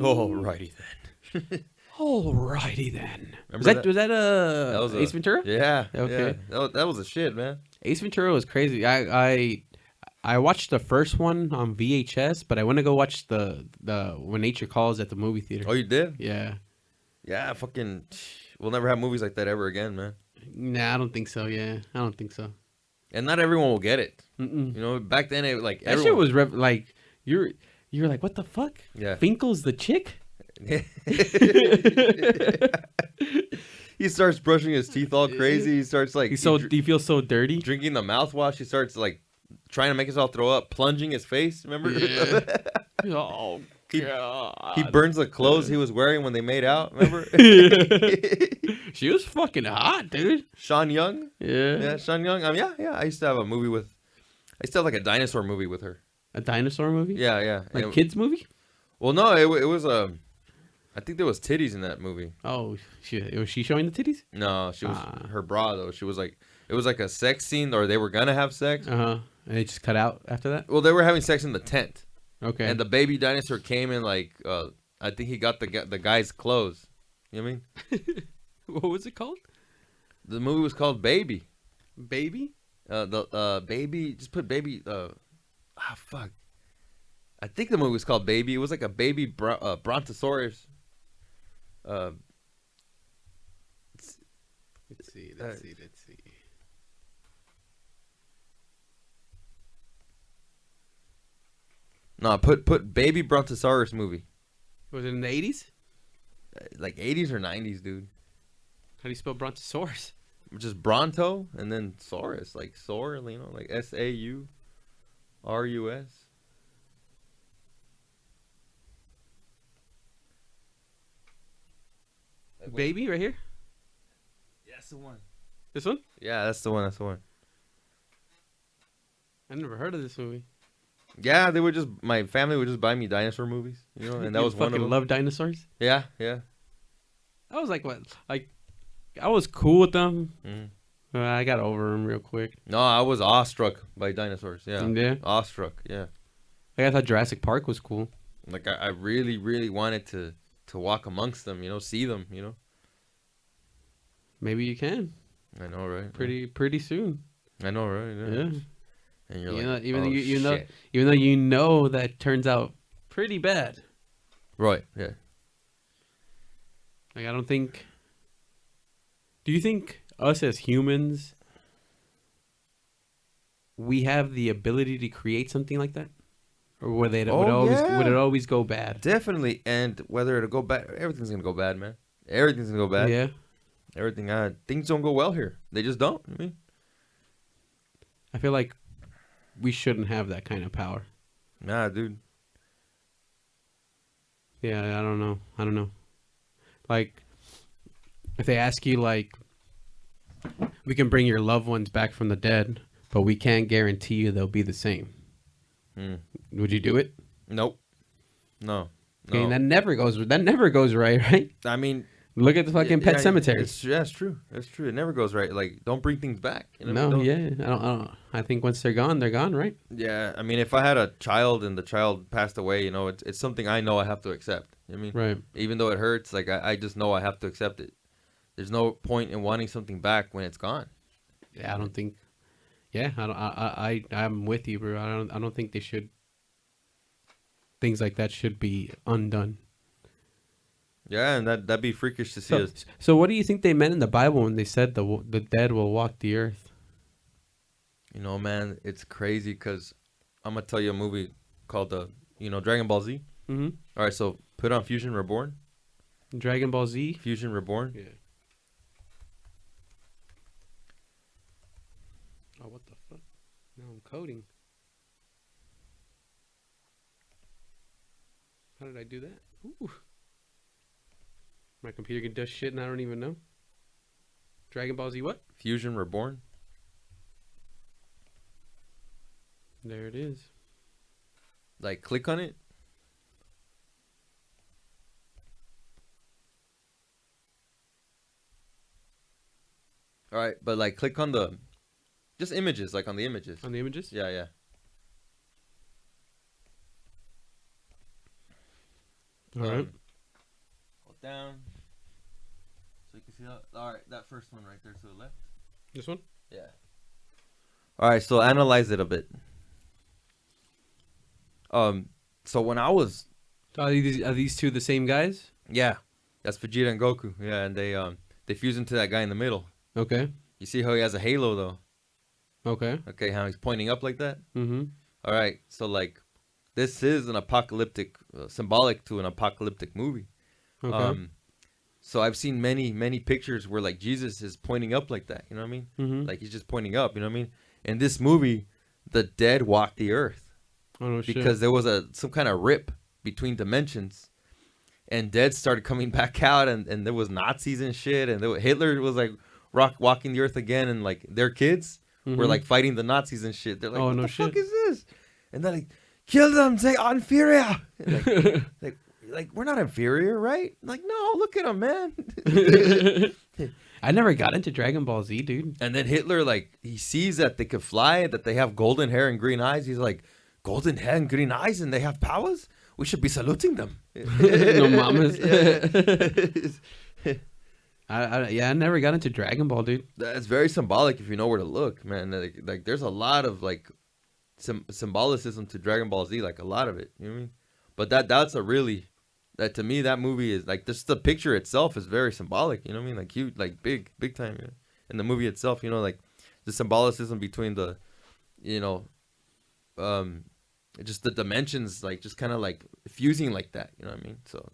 [SPEAKER 2] Alrighty then.
[SPEAKER 1] Alrighty then. Was that Ace Ventura?
[SPEAKER 2] Yeah.
[SPEAKER 1] Okay.
[SPEAKER 2] Yeah. That was a shit, man.
[SPEAKER 1] Ace Ventura was crazy. I watched the first one on VHS, but I want to go watch the When Nature Calls at the movie theater.
[SPEAKER 2] Oh, you did?
[SPEAKER 1] Yeah.
[SPEAKER 2] Yeah, fucking. We'll never have movies like that ever again, man.
[SPEAKER 1] Nah, I don't think so. Yeah, I don't think so.
[SPEAKER 2] And not everyone will get it.
[SPEAKER 1] Mm-mm.
[SPEAKER 2] You know, back then it like
[SPEAKER 1] that shit was like you're like, what the fuck?
[SPEAKER 2] Yeah.
[SPEAKER 1] Finkel's the chick?
[SPEAKER 2] He starts brushing his teeth all crazy. He starts like
[SPEAKER 1] he feels so dirty.
[SPEAKER 2] Drinking the mouthwash. He starts like trying to make himself throw up, plunging his face. Remember?
[SPEAKER 1] Yeah. Oh God.
[SPEAKER 2] He burns the clothes he was wearing when they made out. Remember?
[SPEAKER 1] She was fucking hot, dude.
[SPEAKER 2] Sean Young.
[SPEAKER 1] Yeah.
[SPEAKER 2] Sean Young. Yeah. I used to have like a dinosaur movie with her.
[SPEAKER 1] A dinosaur movie?
[SPEAKER 2] Yeah.
[SPEAKER 1] Like kids movie?
[SPEAKER 2] Well, no, it was I think there was titties in that movie.
[SPEAKER 1] Oh, was she showing the titties?
[SPEAKER 2] No, she was her bra though. She was like, it was like a sex scene, or they were gonna have sex.
[SPEAKER 1] And they just cut out after that.
[SPEAKER 2] Well, they were having sex in the tent.
[SPEAKER 1] Okay.
[SPEAKER 2] And the baby dinosaur came and like, I think he got the guy's clothes. You know what I mean?
[SPEAKER 1] What was it called?
[SPEAKER 2] The movie was called Baby.
[SPEAKER 1] Baby?
[SPEAKER 2] Baby. Just put baby. Fuck. I think the movie was called Baby. It was like a baby brontosaurus. Let's see. No, put baby brontosaurus movie.
[SPEAKER 1] Was it in the 80s?
[SPEAKER 2] Like 80s or 90s, dude.
[SPEAKER 1] How do you spell brontosaurus?
[SPEAKER 2] Just Bronto and then Saurus, like Saur, you know, like SAURUS.
[SPEAKER 1] Baby, right here.
[SPEAKER 2] Yeah, that's the one.
[SPEAKER 1] This one?
[SPEAKER 2] Yeah, that's the one. That's the one.
[SPEAKER 1] I never heard of this movie.
[SPEAKER 2] Yeah, my family would just buy me dinosaur movies, and that was one of them.
[SPEAKER 1] Fucking love dinosaurs.
[SPEAKER 2] Yeah, yeah.
[SPEAKER 1] I was like, what? Like, I was cool with them.
[SPEAKER 2] Mm-hmm.
[SPEAKER 1] I got over them real quick.
[SPEAKER 2] No, I was awestruck by dinosaurs. Yeah,
[SPEAKER 1] Yeah.
[SPEAKER 2] Awestruck. Yeah.
[SPEAKER 1] Like, I thought Jurassic Park was cool.
[SPEAKER 2] Like I really, really wanted to walk amongst them. See them.
[SPEAKER 1] Maybe you can.
[SPEAKER 2] I know, right?
[SPEAKER 1] Pretty soon.
[SPEAKER 2] I know, right?
[SPEAKER 1] Yeah.
[SPEAKER 2] And you're
[SPEAKER 1] like,
[SPEAKER 2] shit.
[SPEAKER 1] Even though you know that turns out pretty bad.
[SPEAKER 2] Right. Yeah.
[SPEAKER 1] Like, I don't think. Do you think us as humans, we have the ability to create something like that, or would it always go bad?
[SPEAKER 2] Definitely, and whether it'll go bad, everything's gonna go bad, man. Everything's gonna go bad.
[SPEAKER 1] Yeah.
[SPEAKER 2] Everything. Things don't go well here. They just don't.
[SPEAKER 1] I feel like we shouldn't have that kind of power.
[SPEAKER 2] Nah, dude.
[SPEAKER 1] Yeah, I don't know. Like, if they ask you, like, we can bring your loved ones back from the dead, but we can't guarantee you they'll be the same. Would you do it?
[SPEAKER 2] Nope. No.
[SPEAKER 1] Okay, that never goes right?
[SPEAKER 2] I mean,
[SPEAKER 1] look at the fucking Pet Cemetery.
[SPEAKER 2] It's true. It's true. It never goes right. Like, don't bring things back.
[SPEAKER 1] I think once they're gone, right?
[SPEAKER 2] Yeah, I mean, if I had a child and the child passed away, it's something I know I have to accept.
[SPEAKER 1] Right.
[SPEAKER 2] Even though it hurts, like I just know I have to accept it. There's no point in wanting something back when it's gone.
[SPEAKER 1] Yeah, I don't think. Yeah, I'm with you, bro. I don't think they should. Things like that should be undone.
[SPEAKER 2] Yeah, and that'd be freakish to see.
[SPEAKER 1] So what do you think they meant in the Bible when they said the dead will walk the earth?
[SPEAKER 2] Man, it's crazy because I'm gonna tell you a movie called Dragon Ball Z.
[SPEAKER 1] Mm-hmm.
[SPEAKER 2] All right, so put on Fusion Reborn.
[SPEAKER 1] Dragon Ball Z.
[SPEAKER 2] Fusion Reborn.
[SPEAKER 1] Yeah. Oh, what the fuck? Now I'm coding. How did I do that? Ooh. My computer can do shit and I don't even know. Dragon Ball Z what?
[SPEAKER 2] Fusion Reborn.
[SPEAKER 1] There it is.
[SPEAKER 2] Like, click on it. All right, but like click on the just images, like on the images.
[SPEAKER 1] On the images?
[SPEAKER 2] Yeah, yeah.
[SPEAKER 1] All right.
[SPEAKER 2] Hold down. So you can see that. All right, that first one right there to the left.
[SPEAKER 1] This one?
[SPEAKER 2] Yeah. All right, so analyze it a bit. So when I was
[SPEAKER 1] Are these two the same guys?
[SPEAKER 2] Yeah. That's Vegeta and Goku. Yeah, and they fuse into that guy in the middle.
[SPEAKER 1] Okay.
[SPEAKER 2] You see how he has a halo though?
[SPEAKER 1] Okay.
[SPEAKER 2] Okay, how he's pointing up like that?
[SPEAKER 1] Mm-hmm.
[SPEAKER 2] All right, so like this is an apocalyptic, symbolic to an apocalyptic movie.
[SPEAKER 1] Okay.
[SPEAKER 2] So I've seen many pictures where like Jesus is pointing up like that. You know what I mean?
[SPEAKER 1] Mm-hmm.
[SPEAKER 2] Like he's just pointing up. You know what I mean? In this movie, the dead walked the earth because there was some kind of rip between dimensions, and dead started coming back out, and there was Nazis and shit, and Hitler was like walking the earth again, and like their kids were like fighting the Nazis and shit. They're like, what the fuck is this? And they're like, kill them, they are inferior. Like we're not inferior, right? Like, no, look at them, man.
[SPEAKER 1] I never got into Dragon Ball Z, dude.
[SPEAKER 2] And then Hitler, like, he sees that they could fly, that they have golden hair and green eyes. He's like, golden hair and green eyes, and they have powers? We should be saluting them.
[SPEAKER 1] No mamas. I never got into Dragon Ball, dude.
[SPEAKER 2] That's very symbolic if you know where to look, man. Like there's a lot of like symbolicism to Dragon Ball Z, like a lot of it. You know what I mean? But that's a really, that to me, that movie is like, just the picture itself is very symbolic. You know what I mean? Like huge, like big time. You know? And the movie itself, you know, like the symbolicism between the, you know, just the dimensions, like just kind of like fusing like that. You know what I mean? So.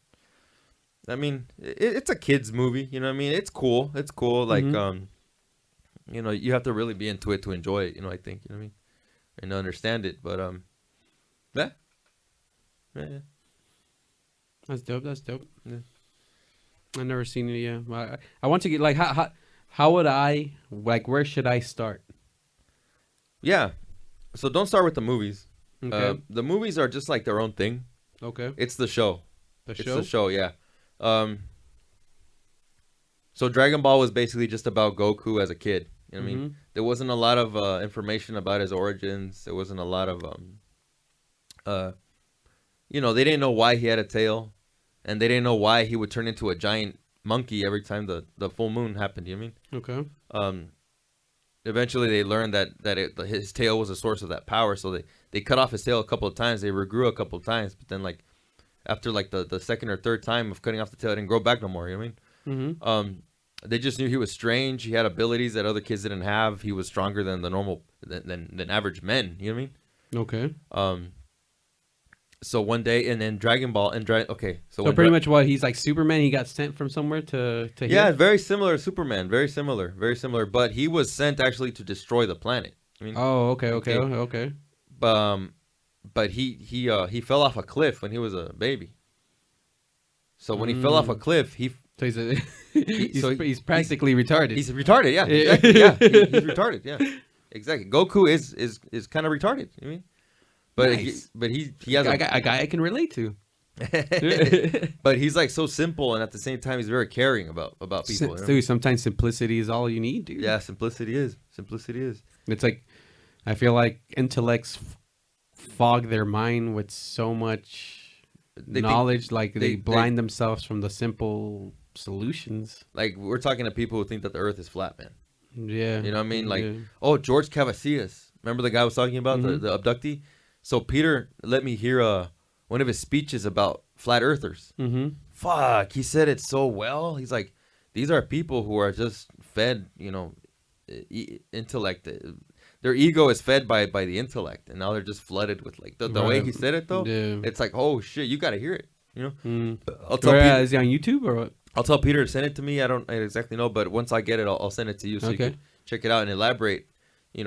[SPEAKER 2] I mean, it's a kid's movie, you know what I mean? It's cool. It's cool. Like, you know, you have to really be into it to enjoy it, you know, I think, you know what I mean? And understand it. But, yeah.
[SPEAKER 1] That's dope. Yeah. I've never seen it yet. I want to get like how would I like where should I start?
[SPEAKER 2] Yeah, so don't start with the movies.
[SPEAKER 1] Okay.
[SPEAKER 2] The movies are just like their own thing.
[SPEAKER 1] Okay.
[SPEAKER 2] It's the show.
[SPEAKER 1] It's
[SPEAKER 2] the show. Yeah. So Dragon Ball was basically just about Goku as a kid. You know what I mean? There wasn't a lot of information about his origins. There wasn't a lot of they didn't know why he had a tail, and they didn't know why he would turn into a giant monkey every time the full moon happened. You know what I mean?
[SPEAKER 1] Okay.
[SPEAKER 2] Eventually they learned that his tail was a source of that power, so they cut off his tail a couple of times. They regrew a couple of times, but then like after like the second or third time of cutting off the tail, it didn't grow back no more. You know what I mean? They just knew he was strange. He had abilities that other kids didn't have. He was stronger than the normal than average men. You know what I mean?
[SPEAKER 1] Okay.
[SPEAKER 2] So one day, and then Dragon Ball okay.
[SPEAKER 1] So pretty much what he's like Superman. He got sent from somewhere to
[SPEAKER 2] yeah,
[SPEAKER 1] here?
[SPEAKER 2] very similar to Superman. Very similar. But he was sent actually to destroy the planet. I mean,
[SPEAKER 1] oh, okay.
[SPEAKER 2] But he fell off a cliff when he was a baby. So when he fell off a cliff,
[SPEAKER 1] so he's practically retarded.
[SPEAKER 2] He's retarded, yeah. Exactly, yeah. He's retarded, yeah. Exactly. Goku is kind of retarded. You know what I mean? But
[SPEAKER 1] nice.
[SPEAKER 2] he has
[SPEAKER 1] a guy I can relate to.
[SPEAKER 2] But he's like so simple, and at the same time he's very caring about people.
[SPEAKER 1] Dude, sometimes simplicity is all you need, dude.
[SPEAKER 2] Yeah, simplicity is.
[SPEAKER 1] It's like I feel like intellects fog their mind with so much knowledge, like they blind themselves from the simple solutions.
[SPEAKER 2] Like we're talking to people who think that the Earth is flat, man.
[SPEAKER 1] Yeah,
[SPEAKER 2] you know what I mean? Like, oh, George Cavazillas. Remember the guy I was talking about, the abductee? So Peter let me hear one of his speeches about flat earthers. Fuck, he said it so well. He's like, these are people who are just fed, intellect. Their ego is fed by the intellect, and now they're just flooded with like the way he said it though. Yeah. It's like, oh shit, you got to hear it. I'll tell Peter,
[SPEAKER 1] is he on YouTube or what?
[SPEAKER 2] I'll tell Peter to send it to me. I don't exactly know, but once I get it, I'll send it to you so you can check it out and elaborate.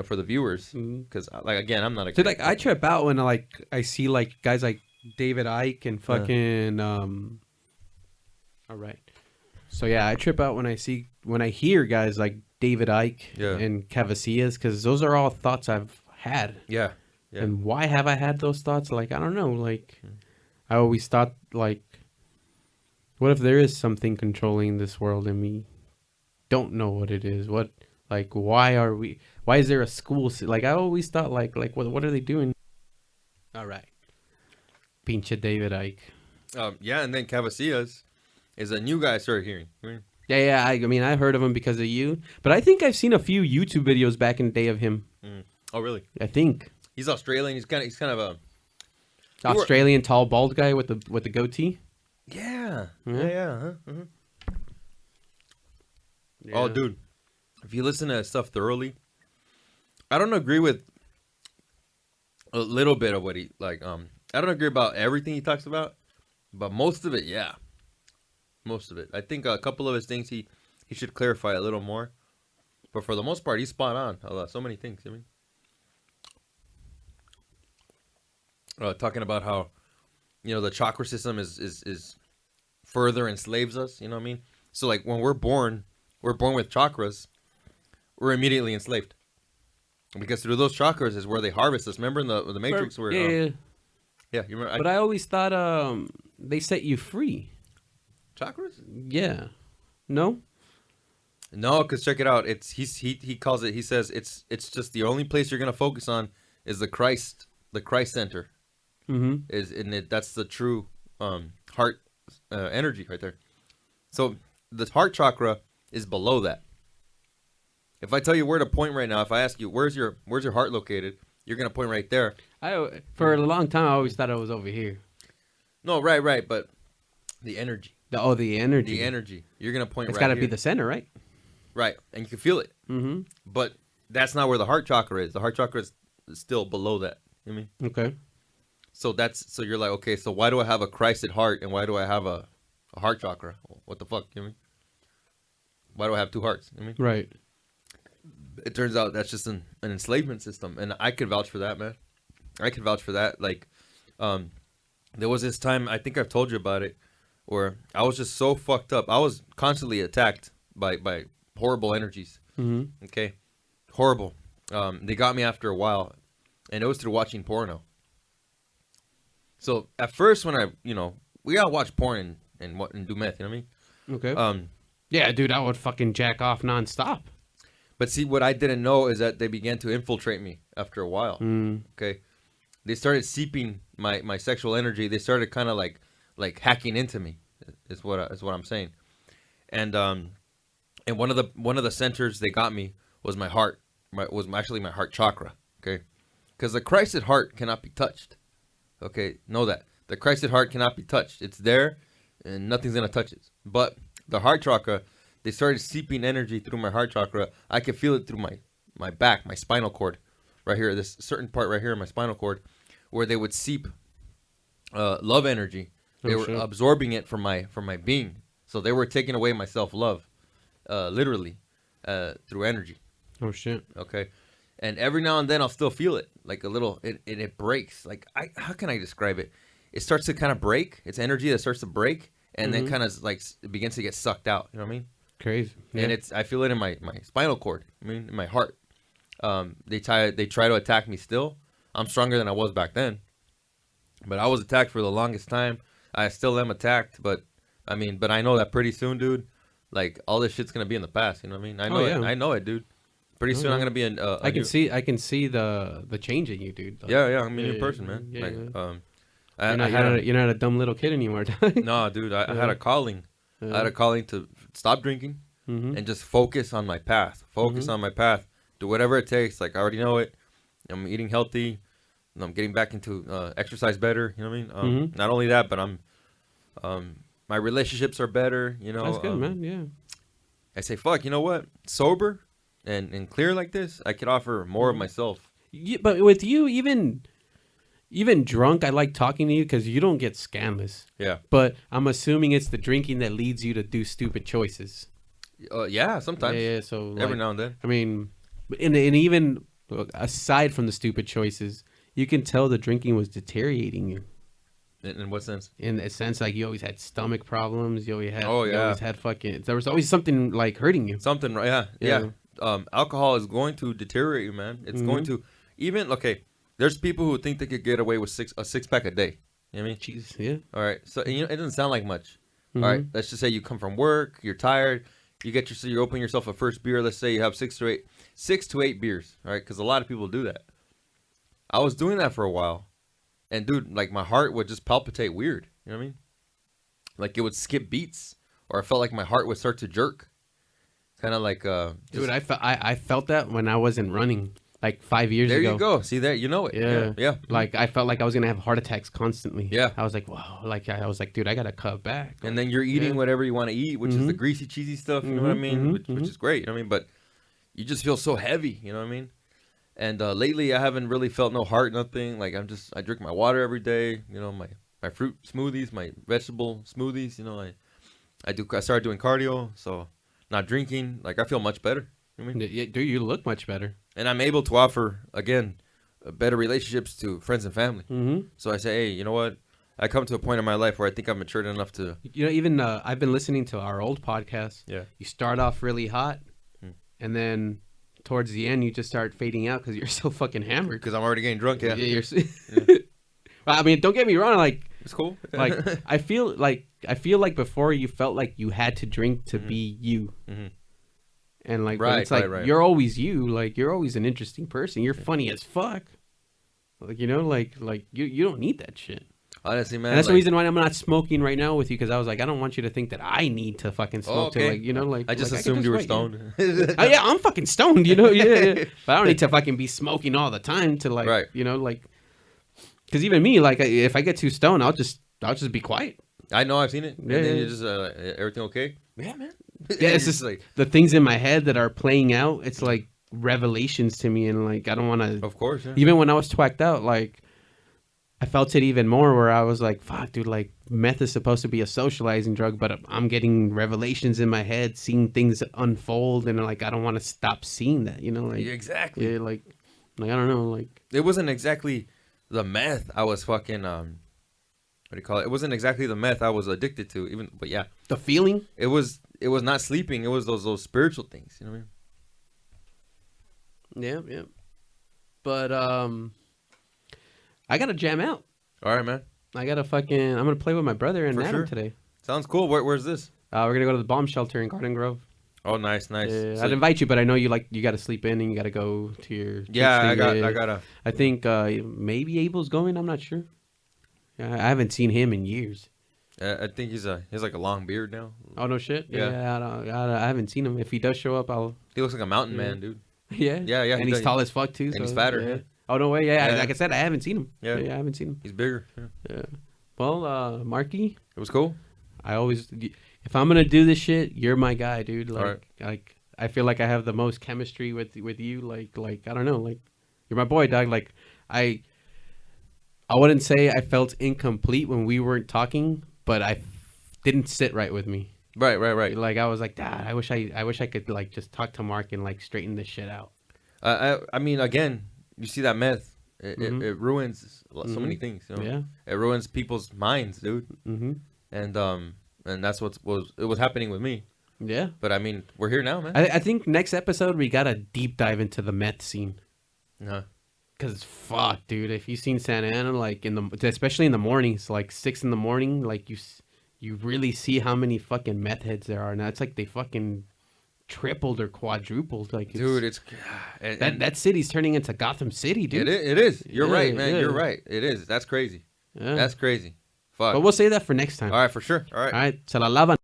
[SPEAKER 2] For the viewers, because like again, I'm not a.
[SPEAKER 1] So like I trip out when I see like guys like David Icke and fucking All right. So yeah, I trip out when I hear guys like David Icke and Cavazillas, because those are all thoughts I've had.
[SPEAKER 2] Yeah.
[SPEAKER 1] And why have I had those thoughts? Like I don't know. Like I always thought like, what if there is something controlling this world and we don't know what it is? What? Like, why is there a school? Like, I always thought, like, what are they doing? All right. Pinche David Icke.
[SPEAKER 2] Yeah, and then Cavazillas is a new guy I started hearing.
[SPEAKER 1] Yeah, I mean, I heard of him because of you. But I think I've seen a few YouTube videos back in the day of him.
[SPEAKER 2] Oh, really?
[SPEAKER 1] I think.
[SPEAKER 2] He's Australian. He's kind of a...
[SPEAKER 1] Australian, tall, bald guy with the goatee?
[SPEAKER 2] Yeah. Yeah. Oh, dude. If you listen to his stuff thoroughly, I don't agree with a little bit of what he like. I don't agree about everything he talks about, but most of it, yeah, most of it. I think a couple of his things he should clarify a little more, but for the most part, he's spot on. So many things. I mean, talking about how the chakra system is further enslaves us. You know what I mean? So like when we're born with chakras. We're immediately enslaved because through those chakras is where they harvest us. Remember in the Matrix where
[SPEAKER 1] yeah,
[SPEAKER 2] you remember?
[SPEAKER 1] But I always thought they set you free.
[SPEAKER 2] Chakras?
[SPEAKER 1] Yeah. No,
[SPEAKER 2] because check it out. He calls it. He says it's just the only place you're gonna focus on is the Christ center. That's the true heart energy right there. So the heart chakra is below that. If I tell you where to point right now, if I ask you where's your heart located, you're gonna point right there.
[SPEAKER 1] For a long time I always thought it was over here.
[SPEAKER 2] No, right, but the energy.
[SPEAKER 1] The energy.
[SPEAKER 2] The energy. You're gonna point.
[SPEAKER 1] It's
[SPEAKER 2] got
[SPEAKER 1] to be the center, right?
[SPEAKER 2] Right, and you can feel it. But that's not where the heart chakra is. The heart chakra is still below that. You know what I mean?
[SPEAKER 1] Okay.
[SPEAKER 2] So you're like, okay, so why do I have a Christed heart and why do I have a heart chakra? What the fuck? You know what I mean? Why do I have two hearts? You know what I mean?
[SPEAKER 1] Right.
[SPEAKER 2] It turns out that's just an enslavement system, and I could vouch for that, man. I could vouch for that. Like, there was this time, I think I've told you about it, where I was just so fucked up. I was constantly attacked by horrible energies.
[SPEAKER 1] Mm-hmm.
[SPEAKER 2] Okay, horrible. They got me after a while, and it was through watching porno. So at first, when we gotta watch porn and do meth. You know what I
[SPEAKER 1] Okay.
[SPEAKER 2] mean?
[SPEAKER 1] Yeah, dude, I would fucking jack off nonstop.
[SPEAKER 2] But see, what I didn't know is that they began to infiltrate me after a while. Okay, they started seeping my sexual energy. They started kind of like hacking into me. Is what I'm saying. And one of the centers they got me was my heart. Was actually my heart chakra. Okay, because the Christed heart cannot be touched. Okay, know that the Christed heart cannot be touched. It's there, and nothing's gonna touch it. But the heart chakra, they started seeping energy through my heart chakra. I could feel it through my back, my spinal cord, right here. This certain part right here in my spinal cord, where they would seep love energy. They were absorbing it from my being. So they were taking away my self-love, literally, through energy.
[SPEAKER 1] Oh shit.
[SPEAKER 2] Okay, and every now and then I'll still feel it, like a little. It breaks. Like how can I describe it? It starts to kind of break. It's energy that starts to break, and then kind of like it begins to get sucked out. You know what I mean?
[SPEAKER 1] Crazy. Yeah.
[SPEAKER 2] And I feel it in my spinal cord. I mean, in my heart. They try to attack me still. I'm stronger than I was back then, but I was attacked for the longest time. I still am attacked, but I know that pretty soon, dude. Like all this shit's gonna be in the past. You know what I mean? I know it. I know it, dude. Pretty soon I'm gonna be in. I can
[SPEAKER 1] see the change in you, dude. Like,
[SPEAKER 2] yeah. I'm a new person, man.
[SPEAKER 1] You're not a dumb little kid anymore.
[SPEAKER 2] No, dude. I had a calling. I had a calling to stop drinking and just focus on my path. On my path. Do whatever it takes. Like I already know it. I'm eating healthy. I'm getting back into exercise better. You know what I mean? Not only that, but my relationships are better. You know.
[SPEAKER 1] That's good, man. Yeah.
[SPEAKER 2] I say, fuck. You know what? Sober and clear like this, I could offer more of myself.
[SPEAKER 1] Yeah, but with you, even drunk, I like talking to you because you don't get scandalous.
[SPEAKER 2] Yeah.
[SPEAKER 1] But I'm assuming it's the drinking that leads you to do stupid choices.
[SPEAKER 2] Yeah, sometimes.
[SPEAKER 1] Yeah. So
[SPEAKER 2] every now and then.
[SPEAKER 1] I mean, and even aside from the stupid choices, you can tell the drinking was deteriorating you.
[SPEAKER 2] In what sense?
[SPEAKER 1] In a sense, like you always had stomach problems. You always had.
[SPEAKER 2] Oh yeah.
[SPEAKER 1] You always had fucking. There was always something like hurting you.
[SPEAKER 2] Something, yeah. Alcohol is going to deteriorate you, man. It's going to there's people who think they could get away with a six pack a day. You know what I mean?
[SPEAKER 1] Jesus, yeah.
[SPEAKER 2] All right. So it doesn't sound like much. All right. Let's just say you come from work, you're tired, you open yourself a first beer. Let's say you have 6 to 8 beers. All right, because a lot of people do that. I was doing that for a while, and dude, like my heart would just palpitate weird. You know what I mean? Like it would skip beats, or I felt like my heart would start to jerk. Kind of like
[SPEAKER 1] dude, I felt that when I wasn't running like 5 years ago.
[SPEAKER 2] There you go. See that? You know it. Yeah.
[SPEAKER 1] Like I felt like I was gonna have heart attacks constantly.
[SPEAKER 2] Yeah.
[SPEAKER 1] I was like, wow. Like I was like, dude, I gotta cut back.
[SPEAKER 2] And then you're eating whatever you want to eat, which is the greasy, cheesy stuff. You know what I mean? Which is great. You know what I mean? But you just feel so heavy. You know what I mean? And lately, I haven't really felt no heart, nothing. Like I drink my water every day. You know, my fruit smoothies, my vegetable smoothies. You know, I started doing cardio, so not drinking. Like I feel much better. You know what I mean?
[SPEAKER 1] Yeah, dude, you look much better.
[SPEAKER 2] And I'm able to offer again better relationships to friends and family. So I say, hey, you know what? I come to a point in my life where I think I'm matured enough to.
[SPEAKER 1] You know, even I've been listening to our old podcast.
[SPEAKER 2] Yeah.
[SPEAKER 1] You start off really hot, and then towards the end you just start fading out because you're so fucking hammered.
[SPEAKER 2] Because I'm already getting drunk. Yeah.
[SPEAKER 1] Yeah. I mean, don't get me wrong. Like
[SPEAKER 2] it's cool.
[SPEAKER 1] Like I feel like before you felt like you had to drink to be you. And like, it's like you're always you. Like you're always an interesting person. You're funny as fuck. Like, you know, like you don't need that shit.
[SPEAKER 2] Honestly, man.
[SPEAKER 1] And that's the reason why I'm not smoking right now with you, because I was like, I don't want you to think that I need to fucking smoke to, like, you know, like.
[SPEAKER 2] I just assumed you were stoned.
[SPEAKER 1] Oh yeah, I'm fucking stoned, you know. Yeah. But I don't need to fucking be smoking all the time to like, you know, like. Because even me, like, if I get too stoned, I'll just be quiet.
[SPEAKER 2] I know, I've seen it. Yeah. And then you just everything okay?
[SPEAKER 1] Yeah, man. Yeah, it's just like the things in my head that are playing out. It's like revelations to me, and like I don't want to.
[SPEAKER 2] Of course. Yeah.
[SPEAKER 1] Even when I was twacked out, like I felt it even more. Where I was like, "Fuck, dude! Like meth is supposed to be a socializing drug, but I'm getting revelations in my head, seeing things unfold, and like I don't want to stop seeing that. You know, like
[SPEAKER 2] exactly.
[SPEAKER 1] Yeah, like I don't know, like
[SPEAKER 2] it wasn't exactly the meth I was fucking do you call it? It wasn't exactly the meth I was addicted to, but yeah,
[SPEAKER 1] the feeling.
[SPEAKER 2] It was not sleeping. It was those spiritual things. You know what
[SPEAKER 1] I mean? Yeah. But I gotta jam out.
[SPEAKER 2] All right, man.
[SPEAKER 1] I'm gonna play with my brother and Adam today.
[SPEAKER 2] Sounds cool. Where's this?
[SPEAKER 1] We're gonna go to the bomb shelter in Garden Grove.
[SPEAKER 2] Oh, nice.
[SPEAKER 1] So I'd invite you, but I know you got to sleep in and you got to go to your.
[SPEAKER 2] Yeah, I gotta.
[SPEAKER 1] I think maybe Abel's going. I'm not sure. I haven't seen him in years.
[SPEAKER 2] I think he's like a long beard now.
[SPEAKER 1] Oh no shit.
[SPEAKER 2] Yeah.
[SPEAKER 1] I haven't seen him. If he does show up,
[SPEAKER 2] He looks like a mountain man, dude.
[SPEAKER 1] Yeah.
[SPEAKER 2] Yeah.
[SPEAKER 1] And he's tall as fuck too.
[SPEAKER 2] And he's fatter.
[SPEAKER 1] Yeah. Oh no way. Yeah. Like I said, I haven't seen him.
[SPEAKER 2] Yeah.
[SPEAKER 1] I haven't seen him.
[SPEAKER 2] He's bigger.
[SPEAKER 1] Yeah. Well, Marky.
[SPEAKER 2] It was cool.
[SPEAKER 1] If I'm gonna do this shit, you're my guy, dude.
[SPEAKER 2] Right.
[SPEAKER 1] Like I feel like I have the most chemistry with you. Like I don't know. Like you're my boy, dog. Like I wouldn't say I felt incomplete when we weren't talking, but I didn't sit right with me.
[SPEAKER 2] Right.
[SPEAKER 1] Like I was like, Dad, I wish I could like just talk to Mark and like straighten this shit out.
[SPEAKER 2] I mean, again, you see that meth. It ruins so many things. You know?
[SPEAKER 1] Yeah.
[SPEAKER 2] It ruins people's minds, dude.
[SPEAKER 1] Mm-hmm.
[SPEAKER 2] And that's what was happening with me.
[SPEAKER 1] Yeah.
[SPEAKER 2] But I mean, we're here now, man.
[SPEAKER 1] I think next episode we gotta deep dive into the meth scene.
[SPEAKER 2] Uh-huh.
[SPEAKER 1] Cause fuck, dude, if you've seen Santa Ana, like especially in the mornings, like 6 a.m, like you really see how many fucking meth heads there are now. It's like they fucking tripled or quadrupled. Like,
[SPEAKER 2] dude,
[SPEAKER 1] that city's turning into Gotham City, dude.
[SPEAKER 2] It is. You're right, man. You're right. It is. That's crazy.
[SPEAKER 1] Yeah.
[SPEAKER 2] That's crazy. Fuck.
[SPEAKER 1] But we'll say that for next time.
[SPEAKER 2] All right, for sure. All right.
[SPEAKER 1] Se la lavan.